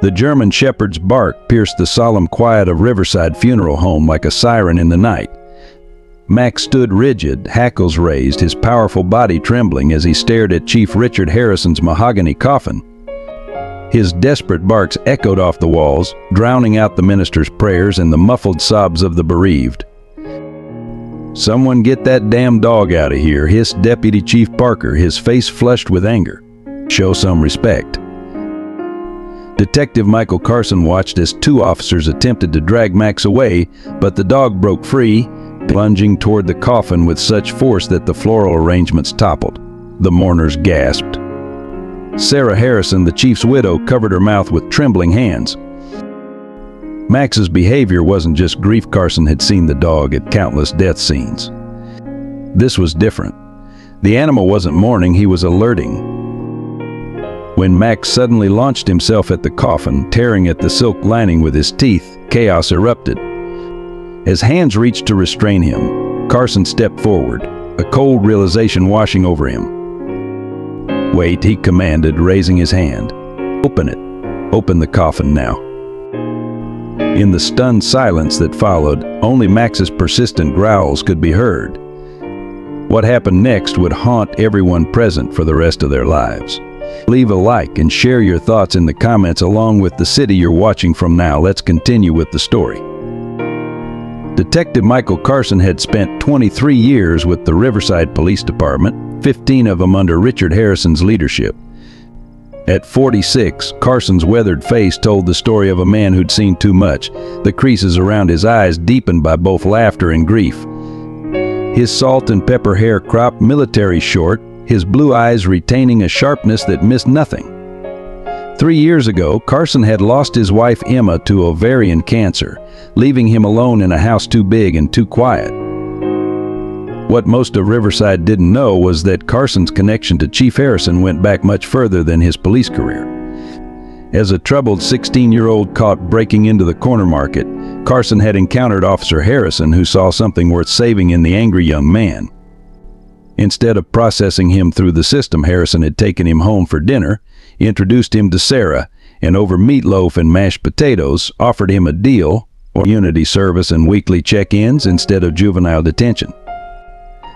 The German shepherd's bark pierced the solemn quiet of Riverside Funeral Home like a siren in the night. Max stood rigid, hackles raised, his powerful body trembling as he stared at Chief Richard Harrison's mahogany coffin. His desperate barks echoed off the walls, drowning out the minister's prayers and the muffled sobs of the bereaved. "Someone get that damn dog out of here," hissed Deputy Chief Parker, his face flushed with anger. "Show some respect." Detective Michael Carson watched as two officers attempted to drag Max away, but the dog broke free, plunging toward the coffin with such force that the floral arrangements toppled. The mourners gasped. Sarah Harrison, the chief's widow, covered her mouth with trembling hands. Max's behavior wasn't just grief. Carson had seen the dog at countless death scenes. This was different. The animal wasn't mourning, he was alerting. When Max suddenly launched himself at the coffin, tearing at the silk lining with his teeth, chaos erupted. As hands reached to restrain him, Carson stepped forward, a cold realization washing over him. "Wait," he commanded, raising his hand. "Open it. Open the coffin now." In the stunned silence that followed, only Max's persistent growls could be heard. What happened next would haunt everyone present for the rest of their lives. Leave a like and share your thoughts in the comments along with the city you're watching from now. Let's continue with the story. Detective Michael Carson had spent 23 years with the Riverside Police Department, 15 of them under Richard Harrison's leadership. At 46, Carson's weathered face told the story of a man who'd seen too much, the creases around his eyes deepened by both laughter and grief. His salt and pepper hair cropped military short, his blue eyes retaining a sharpness that missed nothing. 3 years ago, Carson had lost his wife Emma to ovarian cancer, leaving him alone in a house too big and too quiet. What most of Riverside didn't know was that Carson's connection to Chief Harrison went back much further than his police career. As a troubled 16-year-old caught breaking into the corner market, Carson had encountered Officer Harrison, who saw something worth saving in the angry young man. Instead of processing him through the system, Harrison had taken him home for dinner, introduced him to Sarah, and over meatloaf and mashed potatoes offered him a deal, community service and weekly check-ins instead of juvenile detention.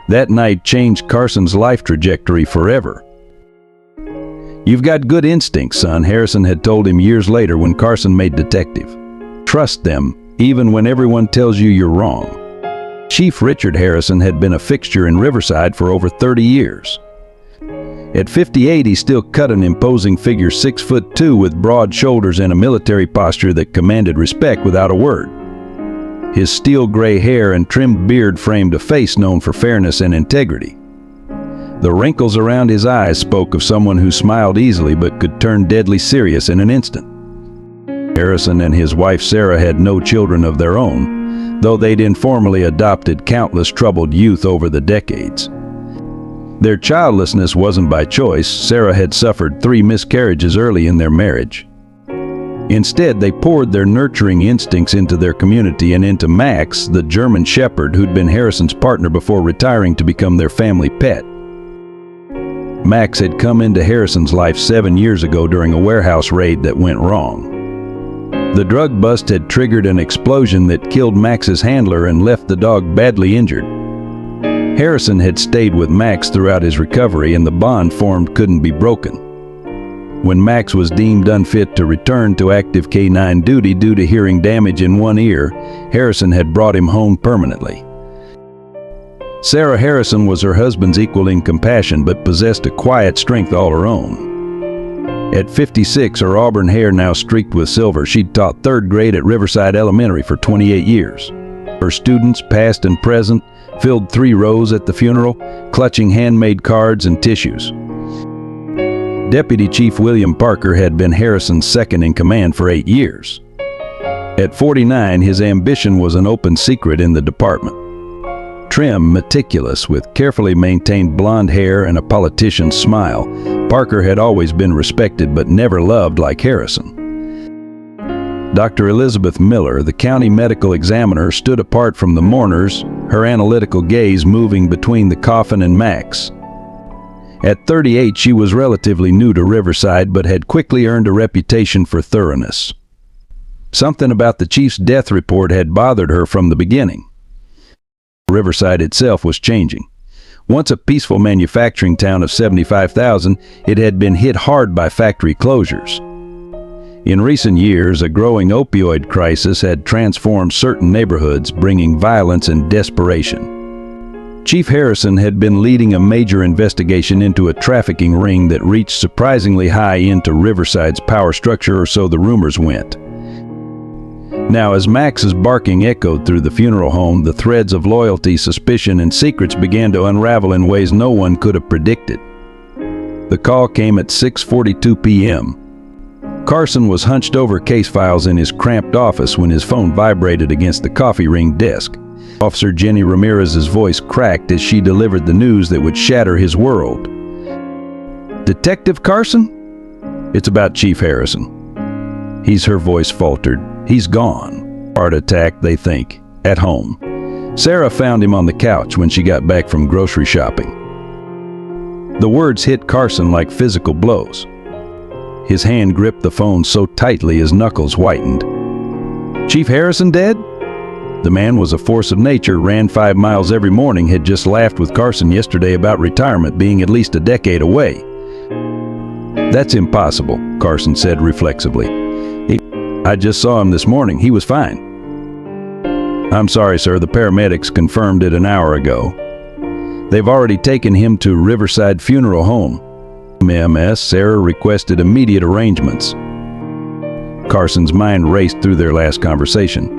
That night changed Carson's life trajectory forever. "You've got good instincts, son," Harrison had told him years later when Carson made detective. "Trust them, even when everyone tells you you're wrong." Chief Richard Harrison had been a fixture in Riverside for over 30 years. At 58, he still cut an imposing figure 6'2" with broad shoulders and a military posture that commanded respect without a word. His steel gray hair and trimmed beard framed a face known for fairness and integrity. The wrinkles around his eyes spoke of someone who smiled easily but could turn deadly serious in an instant. Harrison and his wife Sarah had no children of their own, though they'd informally adopted countless troubled youth over the decades. Their childlessness wasn't by choice. Sarah had suffered 3 miscarriages early in their marriage. Instead, they poured their nurturing instincts into their community and into Max, the German shepherd who'd been Harrison's partner before retiring to become their family pet. Max had come into Harrison's life 7 years ago during a warehouse raid that went wrong. The drug bust had triggered an explosion that killed Max's handler and left the dog badly injured. Harrison had stayed with Max throughout his recovery, and the bond formed couldn't be broken. When Max was deemed unfit to return to active K-9 duty due to hearing damage in one ear, Harrison had brought him home permanently. Sarah Harrison was her husband's equal in compassion, but possessed a quiet strength all her own. At 56, her auburn hair now streaked with silver, she'd taught 3rd grade at Riverside Elementary for 28 years. Her students, past and present, filled 3 rows at the funeral, clutching handmade cards and tissues. Deputy Chief William Parker had been Harrison's second in command for 8 years. At 49, his ambition was an open secret in the department. Trim, meticulous, with carefully maintained blonde hair and a politician's smile, Parker had always been respected but never loved like Harrison. Dr. Elizabeth Miller, the county medical examiner, stood apart from the mourners, her analytical gaze moving between the coffin and Max. At 38, she was relatively new to Riverside but had quickly earned a reputation for thoroughness. Something about the chief's death report had bothered her from the beginning. Riverside itself was changing. Once a peaceful manufacturing town of 75,000, it had been hit hard by factory closures. In recent years, a growing opioid crisis had transformed certain neighborhoods, bringing violence and desperation. Chief Harrison had been leading a major investigation into a trafficking ring that reached surprisingly high into Riverside's power structure, or so the rumors went. Now, as Max's barking echoed through the funeral home, the threads of loyalty, suspicion, and secrets began to unravel in ways no one could have predicted. The call came at 6:42 p.m. Carson was hunched over case files in his cramped office when his phone vibrated against the coffee ring desk. Officer Jenny Ramirez's voice cracked as she delivered the news that would shatter his world. "Detective Carson? It's about Chief Harrison." Her voice faltered. "He's gone. Heart attack, they think. At home. Sarah found him on the couch when she got back from grocery shopping." The words hit Carson like physical blows. His hand gripped the phone so tightly his knuckles whitened. "Chief Harrison dead?" The man was a force of nature, ran 5 miles every morning, had just laughed with Carson yesterday about retirement being at least a decade away. "That's impossible," Carson said reflexively. "I just saw him this morning. He was fine." "I'm sorry, sir. The paramedics confirmed it an hour ago. They've already taken him to Riverside Funeral Home. MS, Sarah requested immediate arrangements." Carson's mind raced through their last conversation.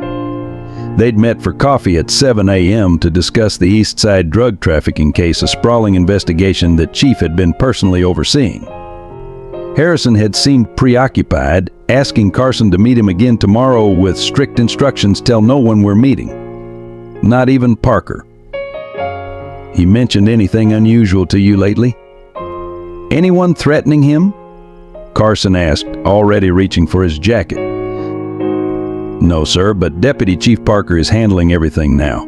They'd met for coffee at 7 a.m. to discuss the East Side drug trafficking case, a sprawling investigation that Chief had been personally overseeing. Harrison had seemed preoccupied, asking Carson to meet him again tomorrow with strict instructions: "Tell no one we're meeting. Not even Parker." "He mentioned anything unusual to you lately? Anyone threatening him?" Carson asked, already reaching for his jacket. "No, sir, but Deputy Chief Parker is handling everything now.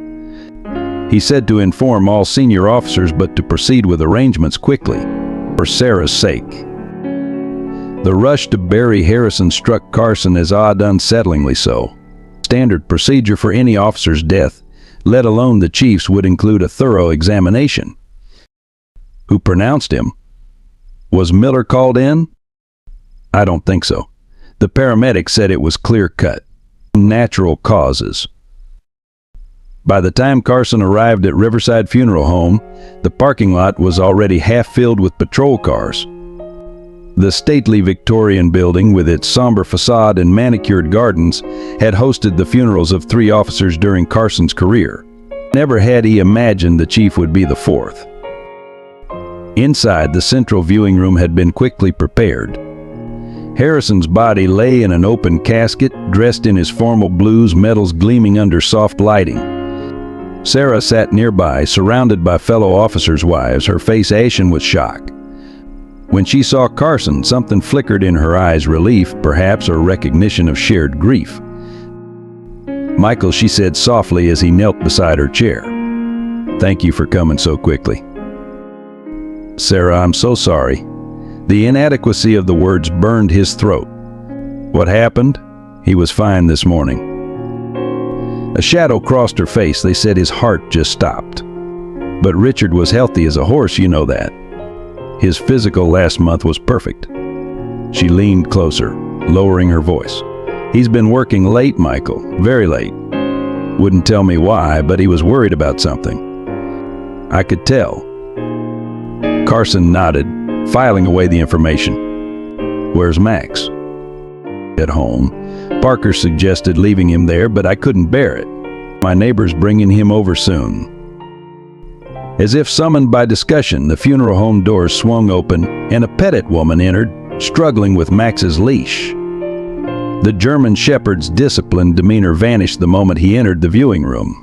He said to inform all senior officers but to proceed with arrangements quickly, for Sarah's sake." The rush to bury Harrison struck Carson as odd, unsettlingly so. Standard procedure for any officer's death, let alone the chief's, would include a thorough examination. Who pronounced him? Was Miller called in? I don't think so. The paramedics said it was clear-cut. Natural causes. By the time Carson arrived at Riverside Funeral Home, the parking lot was already half filled with patrol cars. The stately Victorian building, with its somber facade and manicured gardens, had hosted the funerals of 3 officers during Carson's career. Never had he imagined the chief would be the 4th. Inside, the central viewing room had been quickly prepared. Harrison's body lay in an open casket, dressed in his formal blues, medals gleaming under soft lighting. Sarah sat nearby, surrounded by fellow officers' wives, her face ashen with shock. When she saw Carson, something flickered in her eyes, relief, perhaps, or recognition of shared grief. "Michael," she said softly as he knelt beside her chair. "Thank you for coming so quickly." "Sarah, I'm so sorry." The inadequacy of the words burned his throat. "What happened?" "He was fine this morning." A shadow crossed her face. They said his heart just stopped. "But Richard was healthy as a horse, you know that. His physical last month was perfect." She leaned closer, lowering her voice. "He's been working late, Michael, very late. Wouldn't tell me why, but he was worried about something. I could tell." Carson nodded, filing away the information. "Where's Max?" "At home. Parker suggested leaving him there, but I couldn't bear it. My neighbor's bringing him over soon." As if summoned by discussion, the funeral home doors swung open and a petted woman entered, struggling with Max's leash. The German shepherd's disciplined demeanor vanished the moment he entered the viewing room.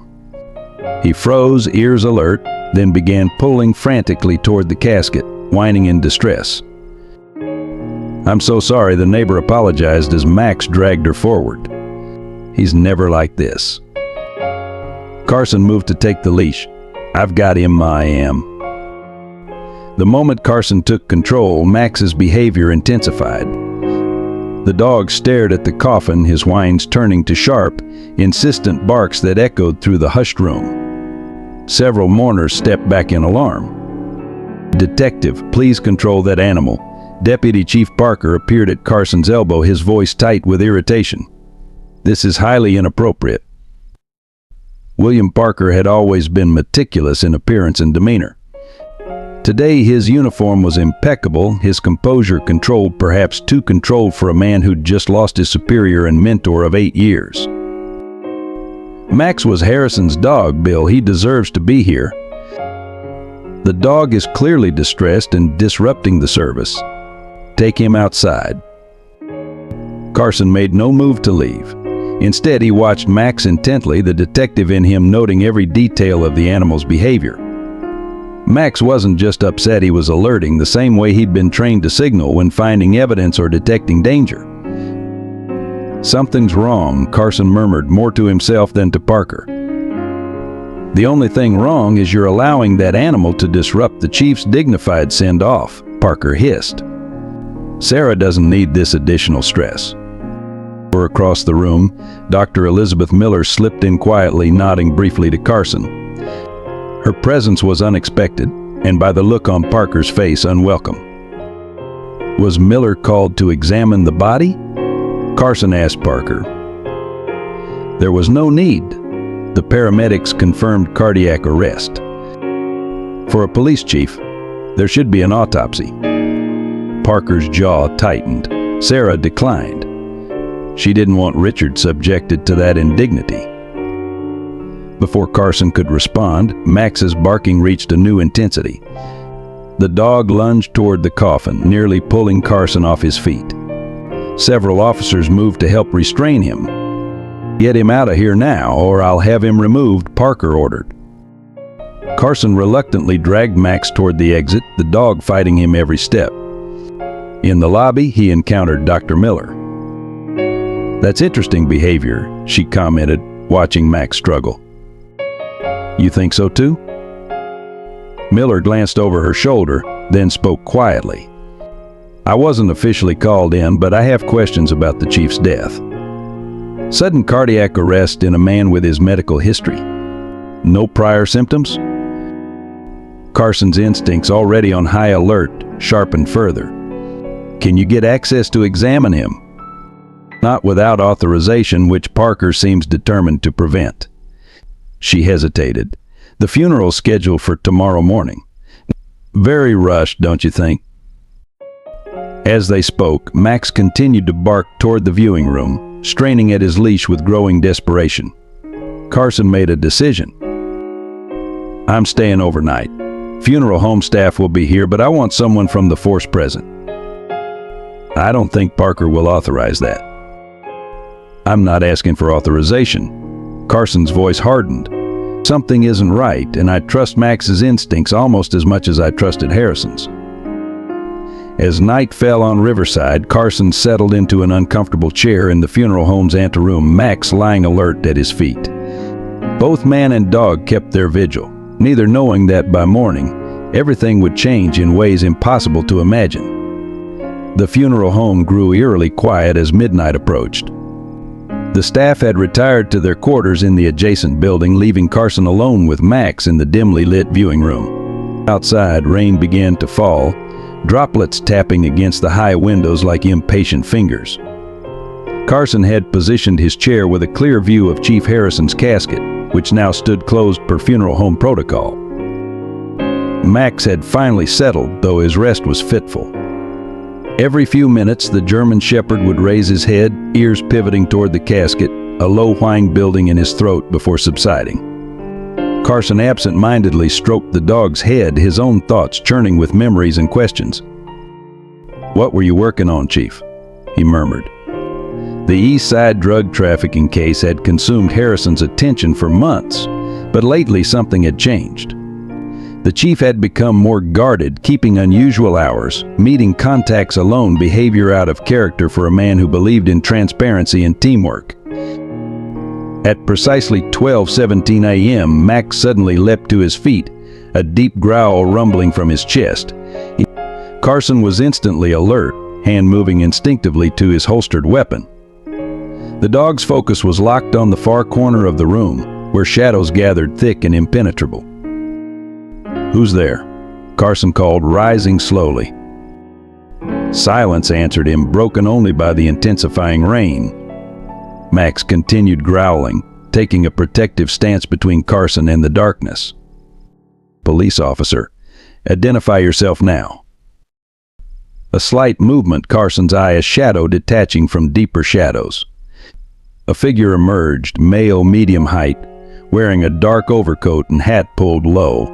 He froze, ears alert, then began pulling frantically toward the casket, whining in distress. "I'm so sorry," the neighbor apologized as Max dragged her forward. "He's never like this." Carson moved to take the leash. "I've got him, I am." The moment Carson took control, Max's behavior intensified. The dog stared at the Coffin, his whines turning to sharp, insistent barks that echoed through the hushed room. Several mourners stepped back in alarm. "Detective, please control that animal." Deputy Chief Parker appeared at Carson's elbow, his voice tight with irritation. "This is highly inappropriate." William Parker had always been meticulous in appearance and demeanor. Today his uniform was impeccable, his composure controlled, perhaps too controlled for a man who'd just lost his superior and mentor of 8 years. "Max was Harrison's dog, Bill. He deserves to be here. The dog is clearly distressed and disrupting the service. Take him outside." Carson made no move to leave. Instead, he watched Max intently, the detective in him noting every detail of the animal's behavior. Max wasn't just upset, he was alerting, the same way he'd been trained to signal when finding evidence or detecting danger. "Something's wrong," Carson murmured, more to himself than to Parker. "The only thing wrong is you're allowing that animal to disrupt the chief's dignified send-off," Parker hissed. "Sarah doesn't need this additional stress." Across the room, Dr. Elizabeth Miller slipped in quietly, nodding briefly to Carson. Her presence was unexpected, and by the look on Parker's face, unwelcome. "Was Miller called to examine the body?" Carson asked Parker. "There was no need. The paramedics confirmed cardiac arrest. For a police chief, there should be an autopsy." Parker's jaw tightened. Sarah declined. She didn't want Richard subjected to that indignity. Before Carson could respond, Max's barking reached a new intensity. The dog lunged toward the Coffin, nearly pulling Carson off his feet. Several officers moved to help restrain him. "Get him out of here now, or I'll have him removed," Parker ordered. Carson reluctantly dragged Max toward the exit, the dog fighting him every step. In the lobby, he encountered Dr. Miller. "That's interesting behavior," she commented, watching Max struggle. "You think so too?" Miller glanced over her shoulder, then spoke quietly. "I wasn't officially called in, but I have questions about the chief's death. Sudden cardiac arrest in a man with his medical history. No prior symptoms?" Carson's instincts, already on high alert, sharpened further. "Can you get access to examine him?" "Not without authorization, which Parker seems determined to prevent." She hesitated. "The funeral's scheduled for tomorrow morning." "Very rushed, don't you think?" As they spoke, Max continued to bark toward the viewing room, straining at his leash with growing desperation. Carson made a decision. "I'm staying overnight. Funeral home staff will be here, but I want someone from the force present." "I don't think Parker will authorize that." "I'm not asking for authorization." Carson's voice hardened. "Something isn't right, and I trust Max's instincts almost as much as I trusted Harrison's." As night fell on Riverside, Carson settled into an uncomfortable chair in the funeral home's anteroom, Max lying alert at his feet. Both man and dog kept their vigil, neither knowing that by morning, everything would change in ways impossible to imagine. The funeral home grew eerily quiet as midnight approached. The staff had retired to their quarters in the adjacent building, leaving Carson alone with Max in the dimly lit viewing room. Outside, rain began to fall, droplets tapping against the high windows like impatient fingers. Carson had positioned his chair with a clear view of Chief Harrison's casket, which now stood closed per funeral home protocol. Max had finally settled, though his rest was fitful. Every few minutes, the German Shepherd would raise his head, ears pivoting toward the casket, a low whine building in his throat before subsiding. Carson absent-mindedly stroked the dog's head, his own thoughts churning with memories and questions. "What were you working on, Chief?" he murmured. The East Side drug trafficking case had consumed Harrison's attention for months, but lately something had changed. The chief had become more guarded, keeping unusual hours, meeting contacts alone, behavior out of character for a man who believed in transparency and teamwork. At precisely 12:17 a.m., Max suddenly leapt to his feet, a deep growl rumbling from his chest. Carson was instantly alert, hand moving instinctively to his holstered weapon. The dog's focus was locked on the far corner of the room, where shadows gathered thick and impenetrable. "Who's there?" Carson called, rising slowly. Silence answered him, broken only by the intensifying rain. Max continued growling, taking a protective stance between Carson and the darkness. "Police officer, identify yourself now." A slight movement, Carson's eye a shadow detaching from deeper shadows. A figure emerged, male medium height, wearing a dark overcoat and hat pulled low.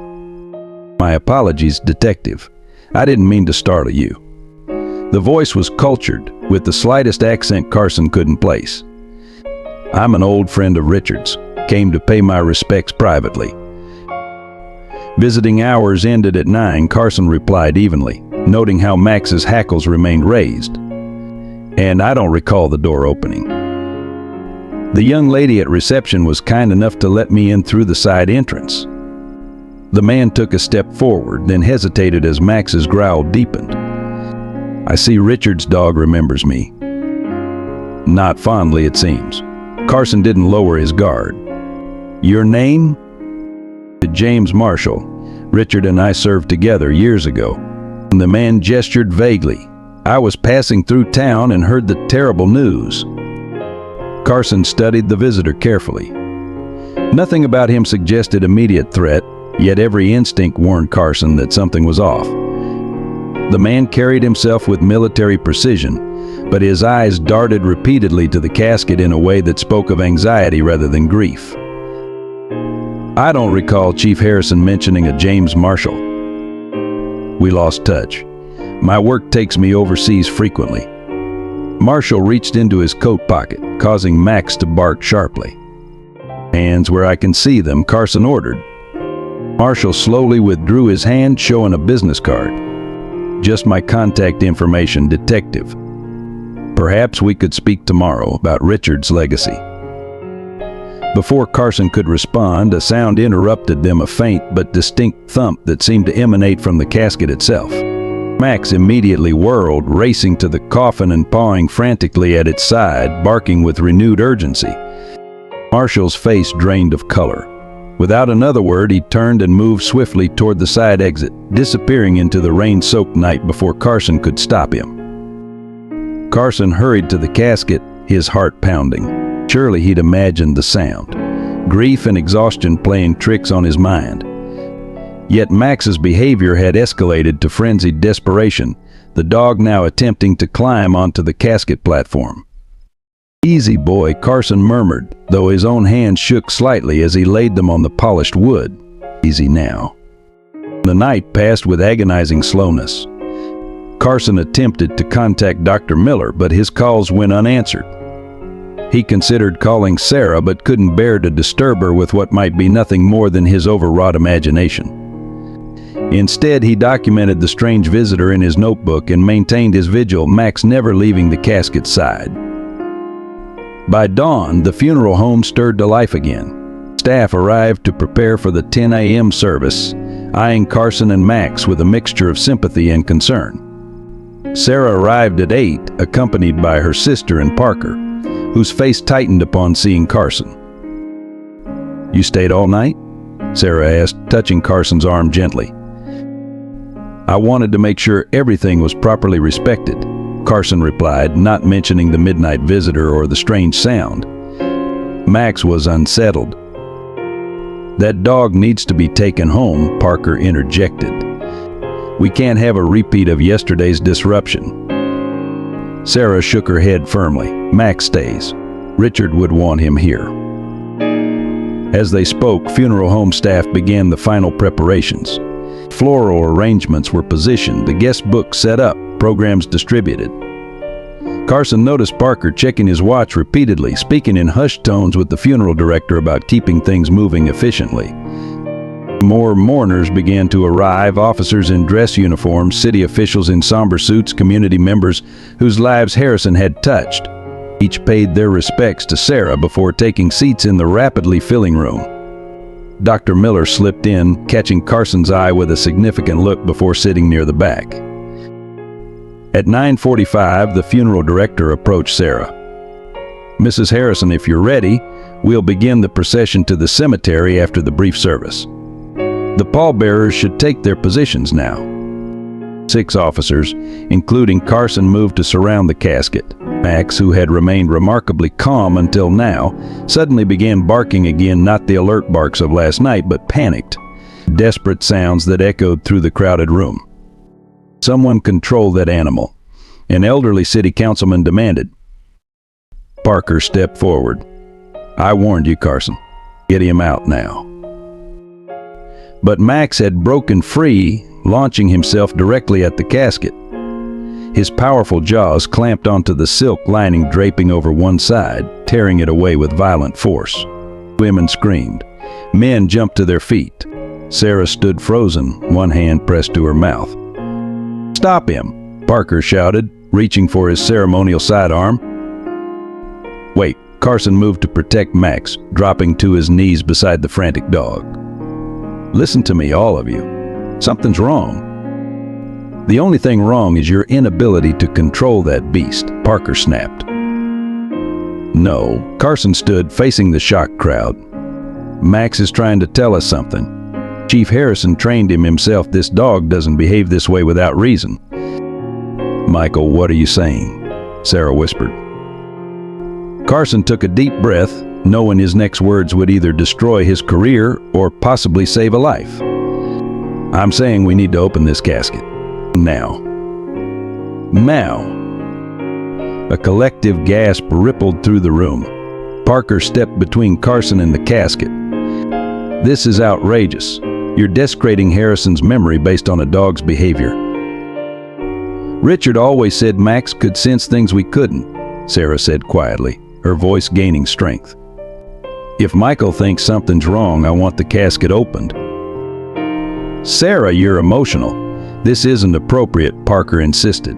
"My apologies, detective. I didn't mean to startle you." The voice was cultured, with the slightest accent Carson couldn't place. "I'm an old friend of Richard's. Came to pay my respects privately." Visiting hours ended at 9, Carson replied evenly, noting how Max's hackles remained raised. "And I don't recall the door opening. The young lady at reception was kind enough to let me in through the side entrance." The man took a step forward, then hesitated as Max's growl deepened. "I see Richard's dog remembers me." "Not fondly, it seems." Carson didn't lower his guard. "Your name?" "James Marshall. Richard and I served together years ago." The man gestured vaguely. "I was passing through town and heard the terrible news." Carson studied the visitor carefully. Nothing about him suggested immediate threat, yet every instinct warned Carson that something was off. The man carried himself with military precision, but his eyes darted repeatedly to the casket in a way that spoke of anxiety rather than grief. "I don't recall Chief Harrison mentioning a James Marshall. We lost touch. My work takes me overseas frequently." Marshall reached into his coat pocket, causing Max to bark sharply. "Hands where I can see them," Carson ordered. Marshall slowly withdrew his hand, showing a business card. "Just my contact information, detective. Perhaps we could speak tomorrow about Richard's legacy." Before Carson could respond, a sound interrupted them, a faint but distinct thump that seemed to emanate from the casket itself. Max immediately whirled, racing to the coffin and pawing frantically at its side, barking with renewed urgency. Marshall's face drained of color. Without another word, he turned and moved swiftly toward the side exit, disappearing into the rain-soaked night before Carson could stop him. Carson hurried to the casket, his heart pounding. Surely he'd imagined the sound, grief and exhaustion playing tricks on his mind. Yet Max's behavior had escalated to frenzied desperation, the dog now attempting to climb onto the casket platform. "Easy, boy," Carson murmured, though his own hands shook slightly as he laid them on the polished wood. "Easy now." The night passed with agonizing slowness. Carson attempted to contact Dr. Miller, but his calls went unanswered. He considered calling Sarah, but couldn't bear to disturb her with what might be nothing more than his overwrought imagination. Instead, he documented the strange visitor in his notebook and maintained his vigil, Max never leaving the casket's side. By dawn, the funeral home stirred to life again. Staff arrived to prepare for the 10 a.m. service, eyeing Carson and Max with a mixture of sympathy and concern. Sarah arrived at 8, accompanied by her sister and Parker, whose face tightened upon seeing Carson. "You stayed all night?" Sarah asked, touching Carson's arm gently. "I wanted to make sure everything was properly respected," Carson replied, not mentioning the midnight visitor or the strange sound. Max was unsettled. "That dog needs to be taken home," Parker interjected. "We can't have a repeat of yesterday's disruption." Sarah shook her head firmly. "Max stays. Richard would want him here." As they spoke, funeral home staff began the final preparations. Floral arrangements were positioned, the guest book set up, programs distributed. Carson noticed Parker checking his watch repeatedly, speaking in hushed tones with the funeral director about keeping things moving efficiently. More mourners began to arrive, officers in dress uniforms, city officials in somber suits, community members whose lives Harrison had touched. Each paid their respects to Sarah before taking seats in the rapidly filling room. Dr. Miller slipped in, catching Carson's eye with a significant look before sitting near the back. At 9:45, the funeral director approached Sarah. "Mrs. Harrison, if you're ready, we'll begin the procession to the cemetery after the brief service. The pallbearers should take their positions now." 6 officers, including Carson, moved to surround the casket. Max, who had remained remarkably calm until now, suddenly began barking again, not the alert barks of last night, but panicked, desperate sounds that echoed through the crowded room. "Someone control that animal," an elderly city councilman demanded. Parker stepped forward. "I warned you, Carson. Get him out now." But Max had broken free, launching himself directly at the casket. His powerful jaws clamped onto the silk lining draping over one side, tearing it away with violent force. Women screamed. Men jumped to their feet. Sarah stood frozen, one hand pressed to her mouth. "Stop him!" Parker shouted, reaching for his ceremonial sidearm. "Wait." Carson moved to protect Max, dropping to his knees beside the frantic dog. "Listen to me, all of you. Something's wrong. The only thing wrong is your inability to control that beast," Parker snapped. "No." Carson stood facing the shocked crowd. "Max is trying to tell us something. Chief Harrison trained him himself. This dog doesn't behave this way without reason." "Michael, what are you saying?" Sarah whispered. Carson took a deep breath, knowing his next words would either destroy his career or possibly save a life. "I'm saying we need to open this casket. Now." Now. A collective gasp rippled through the room. Parker stepped between Carson and the casket. "This is outrageous. You're desecrating Harrison's memory based on a dog's behavior." "Richard always said Max could sense things we couldn't," Sarah said quietly, her voice gaining strength. "If Michael thinks something's wrong, I want the casket opened." "Sarah, you're emotional. This isn't appropriate," Parker insisted.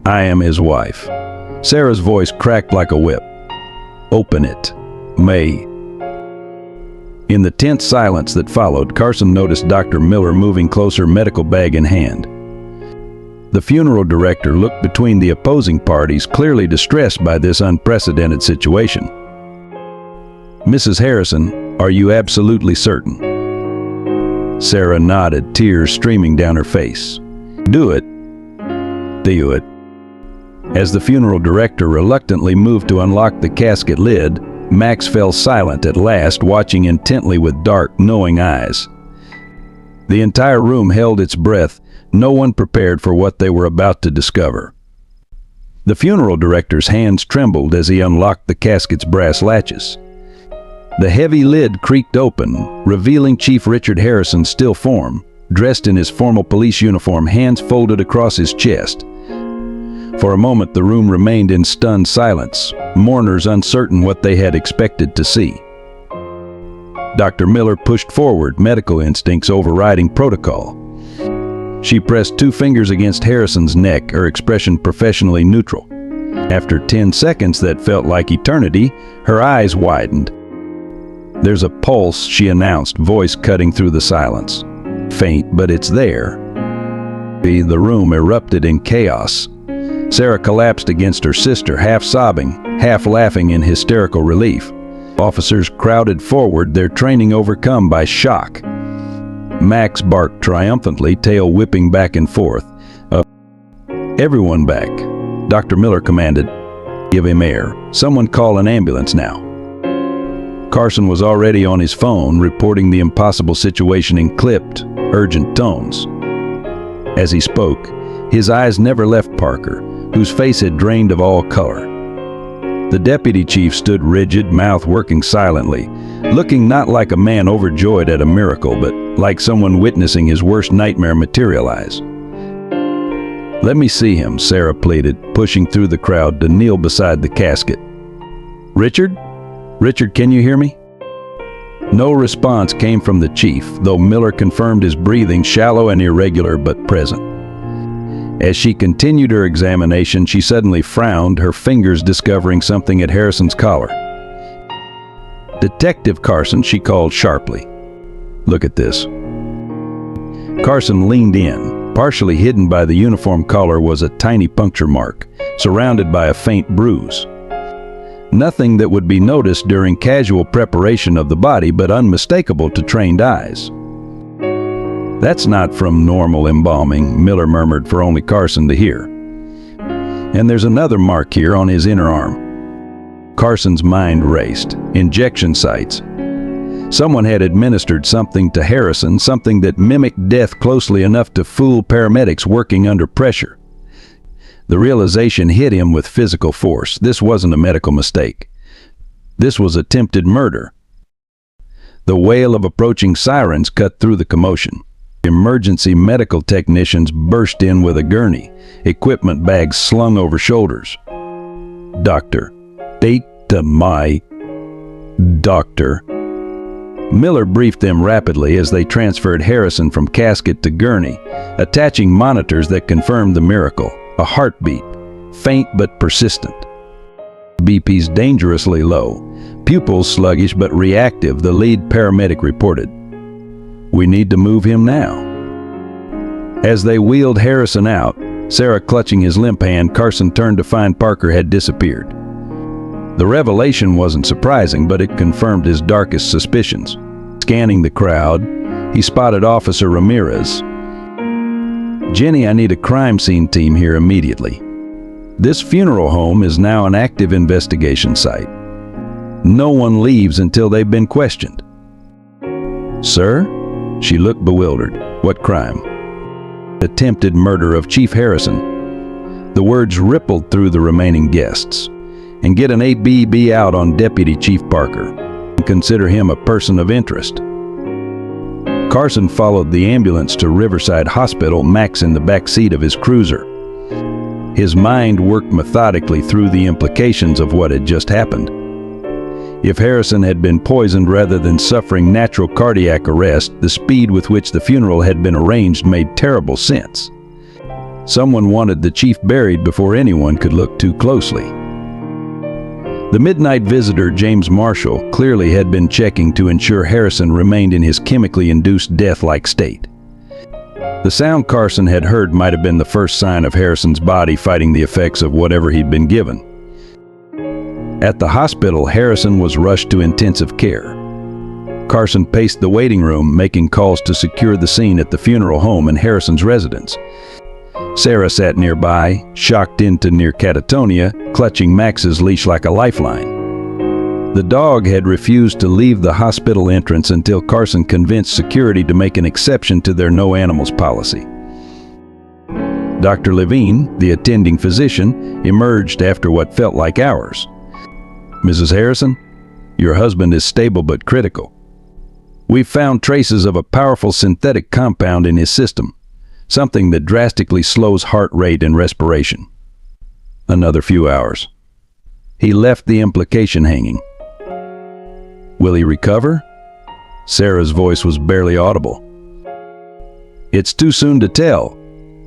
"I am his wife." Sarah's voice cracked like a whip. "Open it, May." In the tense silence that followed, Carson noticed Dr. Miller moving closer, medical bag in hand. The funeral director looked between the opposing parties, clearly distressed by this unprecedented situation. "Mrs. Harrison, are you absolutely certain?" Sarah nodded, tears streaming down her face. "Do it." "Do it." As the funeral director reluctantly moved to unlock the casket lid, Max fell silent at last, watching intently with dark, knowing eyes. The entire room held its breath, no one prepared for what they were about to discover. The funeral director's hands trembled as he unlocked the casket's brass latches. The heavy lid creaked open, revealing Chief Richard Harrison's still form, dressed in his formal police uniform, hands folded across his chest. For a moment, the room remained in stunned silence, mourners uncertain what they had expected to see. Dr. Miller pushed forward, medical instincts overriding protocol. She pressed 2 fingers against Harrison's neck, her expression professionally neutral. After 10 seconds that felt like eternity, her eyes widened. "There's a pulse," she announced, voice cutting through the silence. "Faint, but it's there." The room erupted in chaos. Sarah collapsed against her sister, half sobbing, half laughing in hysterical relief. Officers crowded forward, their training overcome by shock. Max barked triumphantly, tail whipping back and forth. "Everyone back," Dr. Miller commanded. "Give him air. Someone call an ambulance now." Carson was already on his phone, reporting the impossible situation in clipped, urgent tones. As he spoke, his eyes never left Parker, whose face had drained of all color. The deputy chief stood rigid, mouth working silently, looking not like a man overjoyed at a miracle, but like someone witnessing his worst nightmare materialize. "Let me see him," Sarah pleaded, pushing through the crowd to kneel beside the casket. "Richard? Richard, can you hear me?" No response came from the chief, though Miller confirmed his breathing, shallow and irregular but present. As she continued her examination, she suddenly frowned, her fingers discovering something at Harrison's collar. "Detective Carson," she called sharply. "Look at this." Carson leaned in. Partially hidden by the uniform collar was a tiny puncture mark, surrounded by a faint bruise. Nothing that would be noticed during casual preparation of the body, but unmistakable to trained eyes. "That's not from normal embalming," Miller murmured for only Carson to hear. "And there's another mark here on his inner arm." Carson's mind raced. Injection sites. Someone had administered something to Harrison, something that mimicked death closely enough to fool paramedics working under pressure. The realization hit him with physical force. This wasn't a medical mistake. This was attempted murder. The wail of approaching sirens cut through the commotion. Emergency medical technicians burst in with a gurney, equipment bags slung over shoulders. "Doctor, data my doctor." Miller briefed them rapidly as they transferred Harrison from casket to gurney, attaching monitors that confirmed the miracle. A heartbeat, faint but persistent. BP's dangerously low, pupils sluggish but reactive, the lead paramedic reported. "We need to move him now." As they wheeled Harrison out, Sarah clutching his limp hand, Carson turned to find Parker had disappeared. The revelation wasn't surprising, but it confirmed his darkest suspicions. Scanning the crowd, he spotted Officer Ramirez. "Jenny, I need a crime scene team here immediately. This funeral home is now an active investigation site. No one leaves until they've been questioned." "Sir?" She looked bewildered. "What crime?" "Attempted murder of Chief Harrison." The words rippled through the remaining guests. "And get an ABB out on Deputy Chief Parker. And consider him a person of interest." Carson followed the ambulance to Riverside Hospital, Max in the back seat of his cruiser. His mind worked methodically through the implications of what had just happened. If Harrison had been poisoned rather than suffering natural cardiac arrest, the speed with which the funeral had been arranged made terrible sense. Someone wanted the chief buried before anyone could look too closely. The midnight visitor, James Marshall, clearly had been checking to ensure Harrison remained in his chemically induced death-like state. The sound Carson had heard might have been the first sign of Harrison's body fighting the effects of whatever he'd been given. At the hospital, Harrison was rushed to intensive care. Carson paced the waiting room, making calls to secure the scene at the funeral home and Harrison's residence. Sarah sat nearby, shocked into near catatonia, clutching Max's leash like a lifeline. The dog had refused to leave the hospital entrance until Carson convinced security to make an exception to their no animals policy. Dr. Levine, the attending physician, emerged after what felt like hours. "Mrs. Harrison, your husband is stable but critical. We've found traces of a powerful synthetic compound in his system. Something that drastically slows heart rate and respiration." Another few hours. He left the implication hanging. "Will he recover?" Sarah's voice was barely audible. "It's too soon to tell.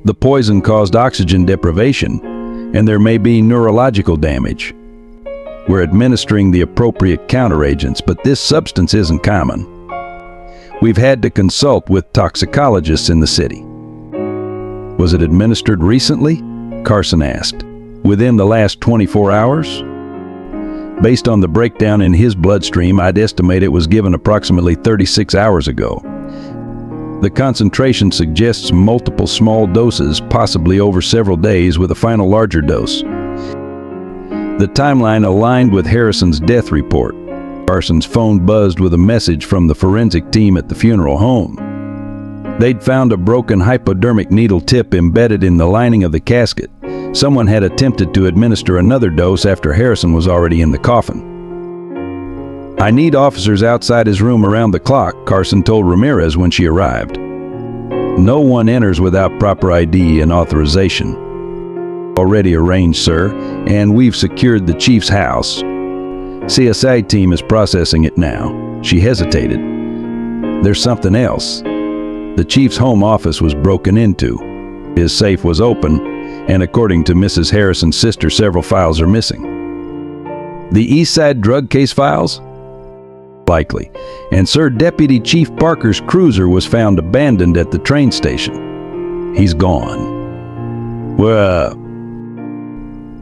The poison caused oxygen deprivation, and there may be neurological damage. We're administering the appropriate counteragents, but this substance isn't common. We've had to consult with toxicologists in the city." "Was it administered recently?" Carson asked. "Within the last 24 hours? Based on the breakdown in his bloodstream, I'd estimate it was given approximately 36 hours ago. The concentration suggests multiple small doses, possibly over several days, with a final larger dose." The timeline aligned with Harrison's death report. Carson's phone buzzed with a message from the forensic team at the funeral home. They'd found a broken hypodermic needle tip embedded in the lining of the casket. Someone had attempted to administer another dose after Harrison was already in the coffin. "I need officers outside his room around the clock," Carson told Ramirez when she arrived. "No one enters without proper ID and authorization." "Already arranged, sir, and we've secured the chief's house. CSI team is processing it now." She hesitated. "There's something else. The chief's home office was broken into. His safe was open, and according to Mrs. Harrison's sister, several files are missing." "The East Side drug case files?" likely, and Sir Deputy Chief Parker's cruiser was found abandoned at the train station. He's gone. Well,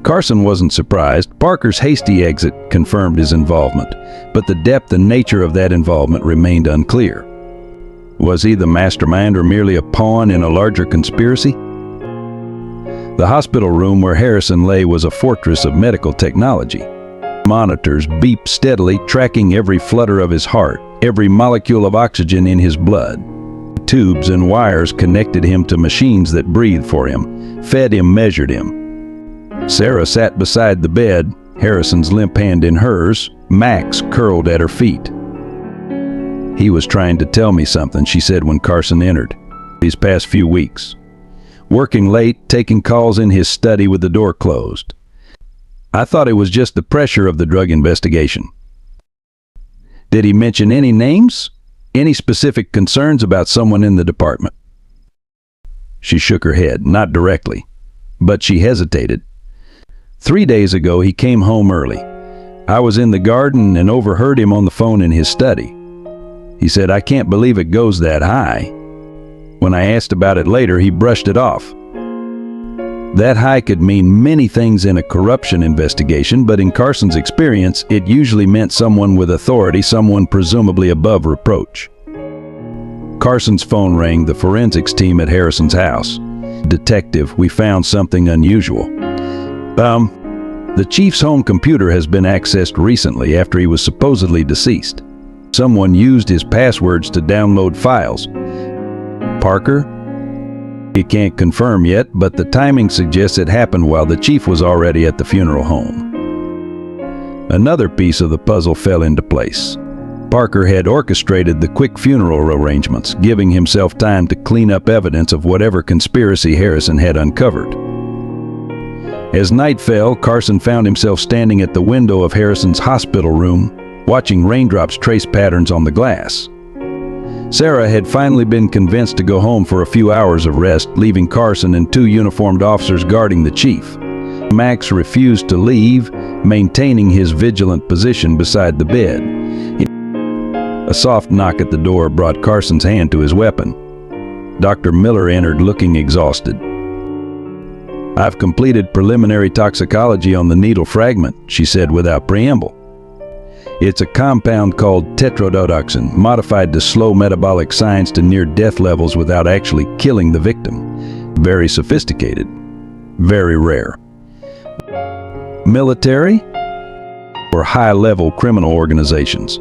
Carson wasn't surprised. Parker's hasty exit confirmed his involvement, but the depth and nature of that involvement remained unclear. Was he the mastermind or merely a pawn in a larger conspiracy? The hospital room where Harrison lay was a fortress of medical technology. Monitors beeped steadily, tracking every flutter of his heart, every molecule of oxygen in his blood. Tubes and wires connected him to machines that breathed for him, fed him, measured him. Sarah sat beside the bed, Harrison's limp hand in hers, Max curled at her feet. "He was trying to tell me something," she said when Carson entered. "These past few weeks. Working late, taking calls in his study with the door closed. I thought it was just the pressure of the drug investigation." "Did he mention any names? Any specific concerns about someone in the department?" She shook her head, not directly, but she hesitated. "3 days ago, he came home early. I was in the garden and overheard him on the phone in his study. He said, 'I can't believe it goes that high.' When I asked about it later, he brushed it off. That high could mean many things in a corruption investigation, but in Carson's experience, it usually meant someone with authority, someone presumably above reproach." Carson's phone rang, the forensics team at Harrison's house. "Detective, we found something unusual." The chief's home computer has been accessed recently after he was supposedly deceased. Someone used his passwords to download files." "Parker?" "He can't confirm yet, but the timing suggests it happened while the chief was already at the funeral home." Another piece of the puzzle fell into place. Parker had orchestrated the quick funeral arrangements, giving himself time to clean up evidence of whatever conspiracy Harrison had uncovered. As night fell, Carson found himself standing at the window of Harrison's hospital room, watching raindrops trace patterns on the glass. Sarah had finally been convinced to go home for a few hours of rest, leaving Carson and 2 uniformed officers guarding the chief. Max refused to leave, maintaining his vigilant position beside the bed. A soft knock at the door brought Carson's hand to his weapon. Dr. Miller entered, looking exhausted. "I've completed preliminary toxicology on the needle fragment," she said without preamble. "It's a compound called tetrodotoxin, modified to slow metabolic signs to near-death levels without actually killing the victim. Very sophisticated. Very rare." "Military? Or high-level criminal organizations?"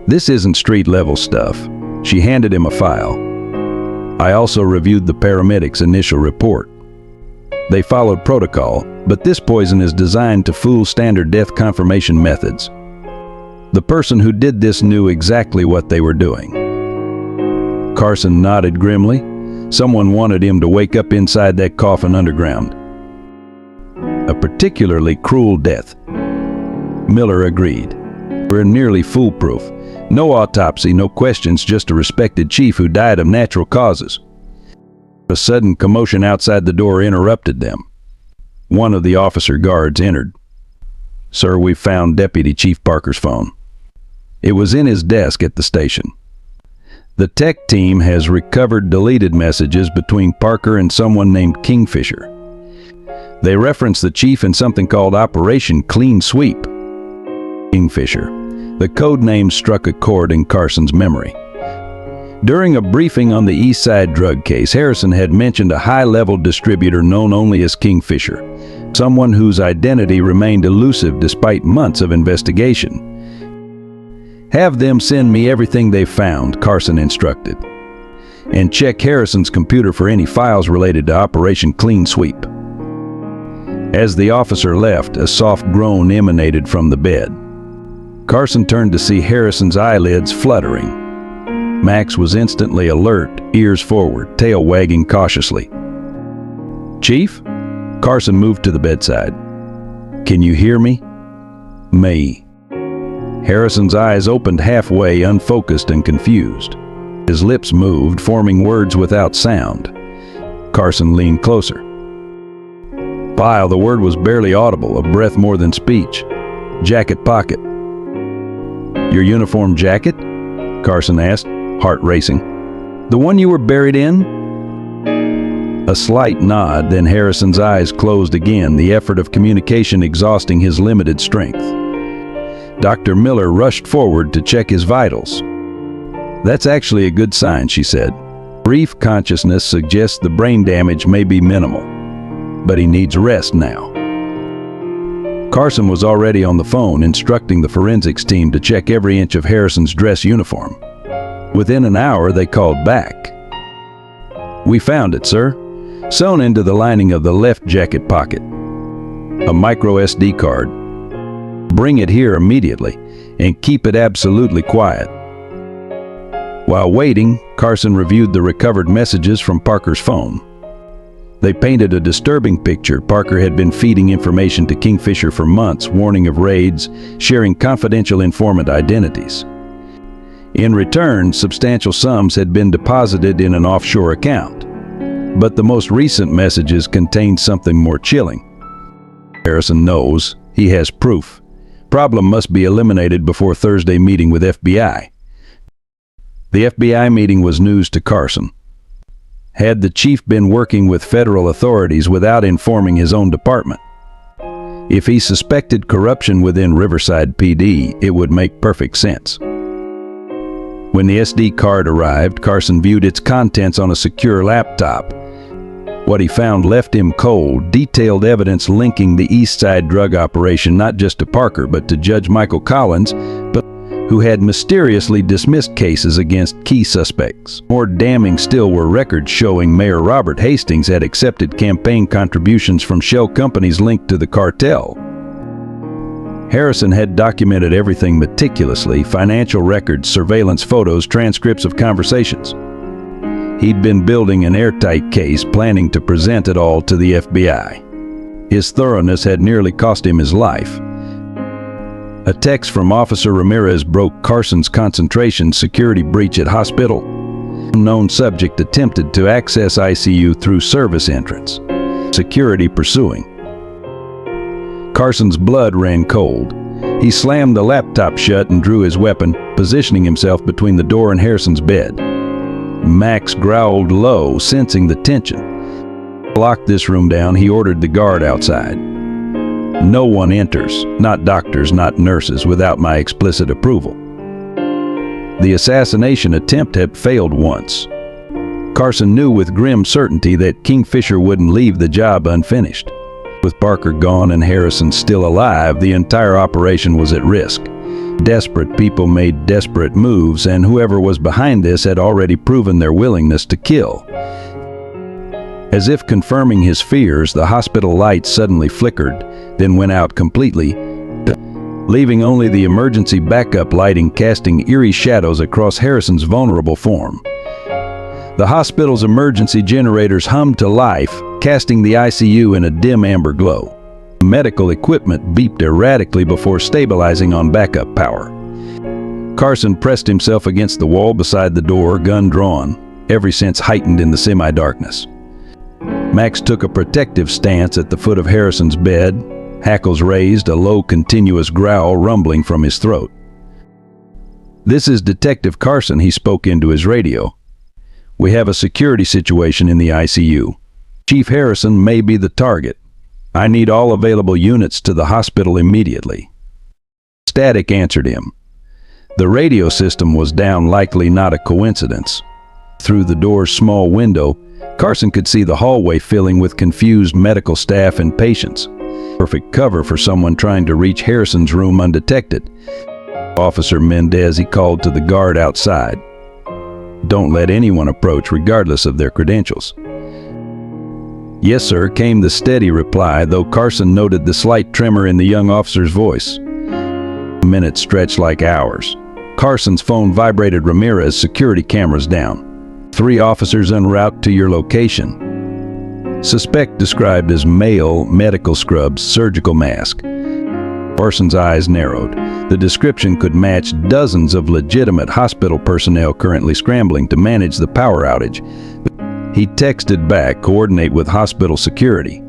"This isn't street-level stuff." She handed him a file. "I also reviewed the paramedics' initial report. They followed protocol, but this poison is designed to fool standard death confirmation methods. The person who did this knew exactly what they were doing." Carson nodded grimly. Someone wanted him to wake up inside that coffin underground. "A particularly cruel death." Miller agreed. "We're nearly foolproof. No autopsy, no questions, just a respected chief who died of natural causes." A sudden commotion outside the door interrupted them. One of the officer guards entered. "Sir, we've found Deputy Chief Parker's phone." It was in his desk at the station. "The tech team has recovered deleted messages between Parker and someone named Kingfisher. They reference the chief in something called Operation Clean Sweep." Kingfisher. The code name struck a chord in Carson's memory. During a briefing on the East Side drug case, Harrison had mentioned a high-level distributor known only as Kingfisher, someone whose identity remained elusive despite months of investigation. "Have them send me everything they've found," Carson instructed, "and check Harrison's computer for any files related to Operation Clean Sweep." As the officer left, a soft groan emanated from the bed. Carson turned to see Harrison's eyelids fluttering. Max was instantly alert, ears forward, tail wagging cautiously. "Chief?" Carson moved to the bedside. "Can you hear me?" "Me." Harrison's eyes opened halfway, unfocused and confused. His lips moved, forming words without sound. Carson leaned closer. "File," the word was barely audible, a breath more than speech. "Jacket pocket." Your uniform jacket? Carson asked, heart racing. The one you were buried in? A slight nod, then Harrison's eyes closed again, the effort of communication exhausting his limited strength. Dr. Miller rushed forward to check his vitals. That's actually a good sign, she said. Brief consciousness suggests the brain damage may be minimal, but he needs rest now. Carson was already on the phone instructing the forensics team to check every inch of Harrison's dress uniform. Within an hour, they called back. We found it, sir. Sewn into the lining of the left jacket pocket. A micro SD card. Bring it here immediately and keep it absolutely quiet. While waiting, Carson reviewed the recovered messages from Parker's phone. They painted a disturbing picture. Parker had been feeding information to Kingfisher for months, warning of raids, sharing confidential informant identities. In return, substantial sums had been deposited in an offshore account. But the most recent messages contained something more chilling. Harrison knows. He has proof. Problem must be eliminated before Thursday meeting with FBI. The FBI meeting was news to Carson. Had the chief been working with federal authorities without informing his own department? If he suspected corruption within Riverside PD, it would make perfect sense. When the SD card arrived, Carson viewed its contents on a secure laptop. What he found left him cold, detailed evidence linking the East Side drug operation not just to Parker but to Judge Michael Collins, who had mysteriously dismissed cases against key suspects. More damning still were records showing Mayor Robert Hastings had accepted campaign contributions from shell companies linked to the cartel. Harrison had documented everything meticulously: financial records, surveillance photos, transcripts of conversations. He'd been building an airtight case, planning to present it all to the FBI. His thoroughness had nearly cost him his life. A text from Officer Ramirez broke Carson's concentration. Security breach at hospital. Unknown subject attempted to access ICU through service entrance. Security pursuing. Carson's blood ran cold. He slammed the laptop shut and drew his weapon, positioning himself between the door and Harrison's bed. Max growled low, sensing the tension. Lock this room down, he ordered the guard outside. No one enters, not doctors, not nurses, without my explicit approval. The assassination attempt had failed once. Carson knew with grim certainty that Kingfisher wouldn't leave the job unfinished. With Parker gone and Harrison still alive, the entire operation was at risk. Desperate people made desperate moves, and whoever was behind this had already proven their willingness to kill. As if confirming his fears, the hospital lights suddenly flickered, then went out completely, leaving only the emergency backup lighting casting eerie shadows across Harrison's vulnerable form. The hospital's emergency generators hummed to life, casting the ICU in a dim amber glow. Medical equipment beeped erratically before stabilizing on backup power. Carson pressed himself against the wall beside the door, gun drawn, every sense heightened in the semi-darkness. Max took a protective stance at the foot of Harrison's bed, hackles raised, a low continuous growl rumbling from his throat. "This is Detective Carson," he spoke into his radio. "We have a security situation in the ICU. Chief Harrison may be the target. I need all available units to the hospital immediately." Static answered him. The radio system was down, likely not a coincidence. Through the door's small window, Carson could see the hallway filling with confused medical staff and patients. Perfect cover for someone trying to reach Harrison's room undetected. "Officer Mendez," he called to the guard outside. "Don't let anyone approach regardless of their credentials." "Yes, sir," came the steady reply, though Carson noted the slight tremor in the young officer's voice. Minutes stretched like hours. Carson's phone vibrated. "Ramirez, security cameras down. 3 officers en route to your location. Suspect described as male, medical scrubs, surgical mask." Carson's eyes narrowed. The description could match dozens of legitimate hospital personnel currently scrambling to manage the power outage. He texted back, "Coordinate with hospital security.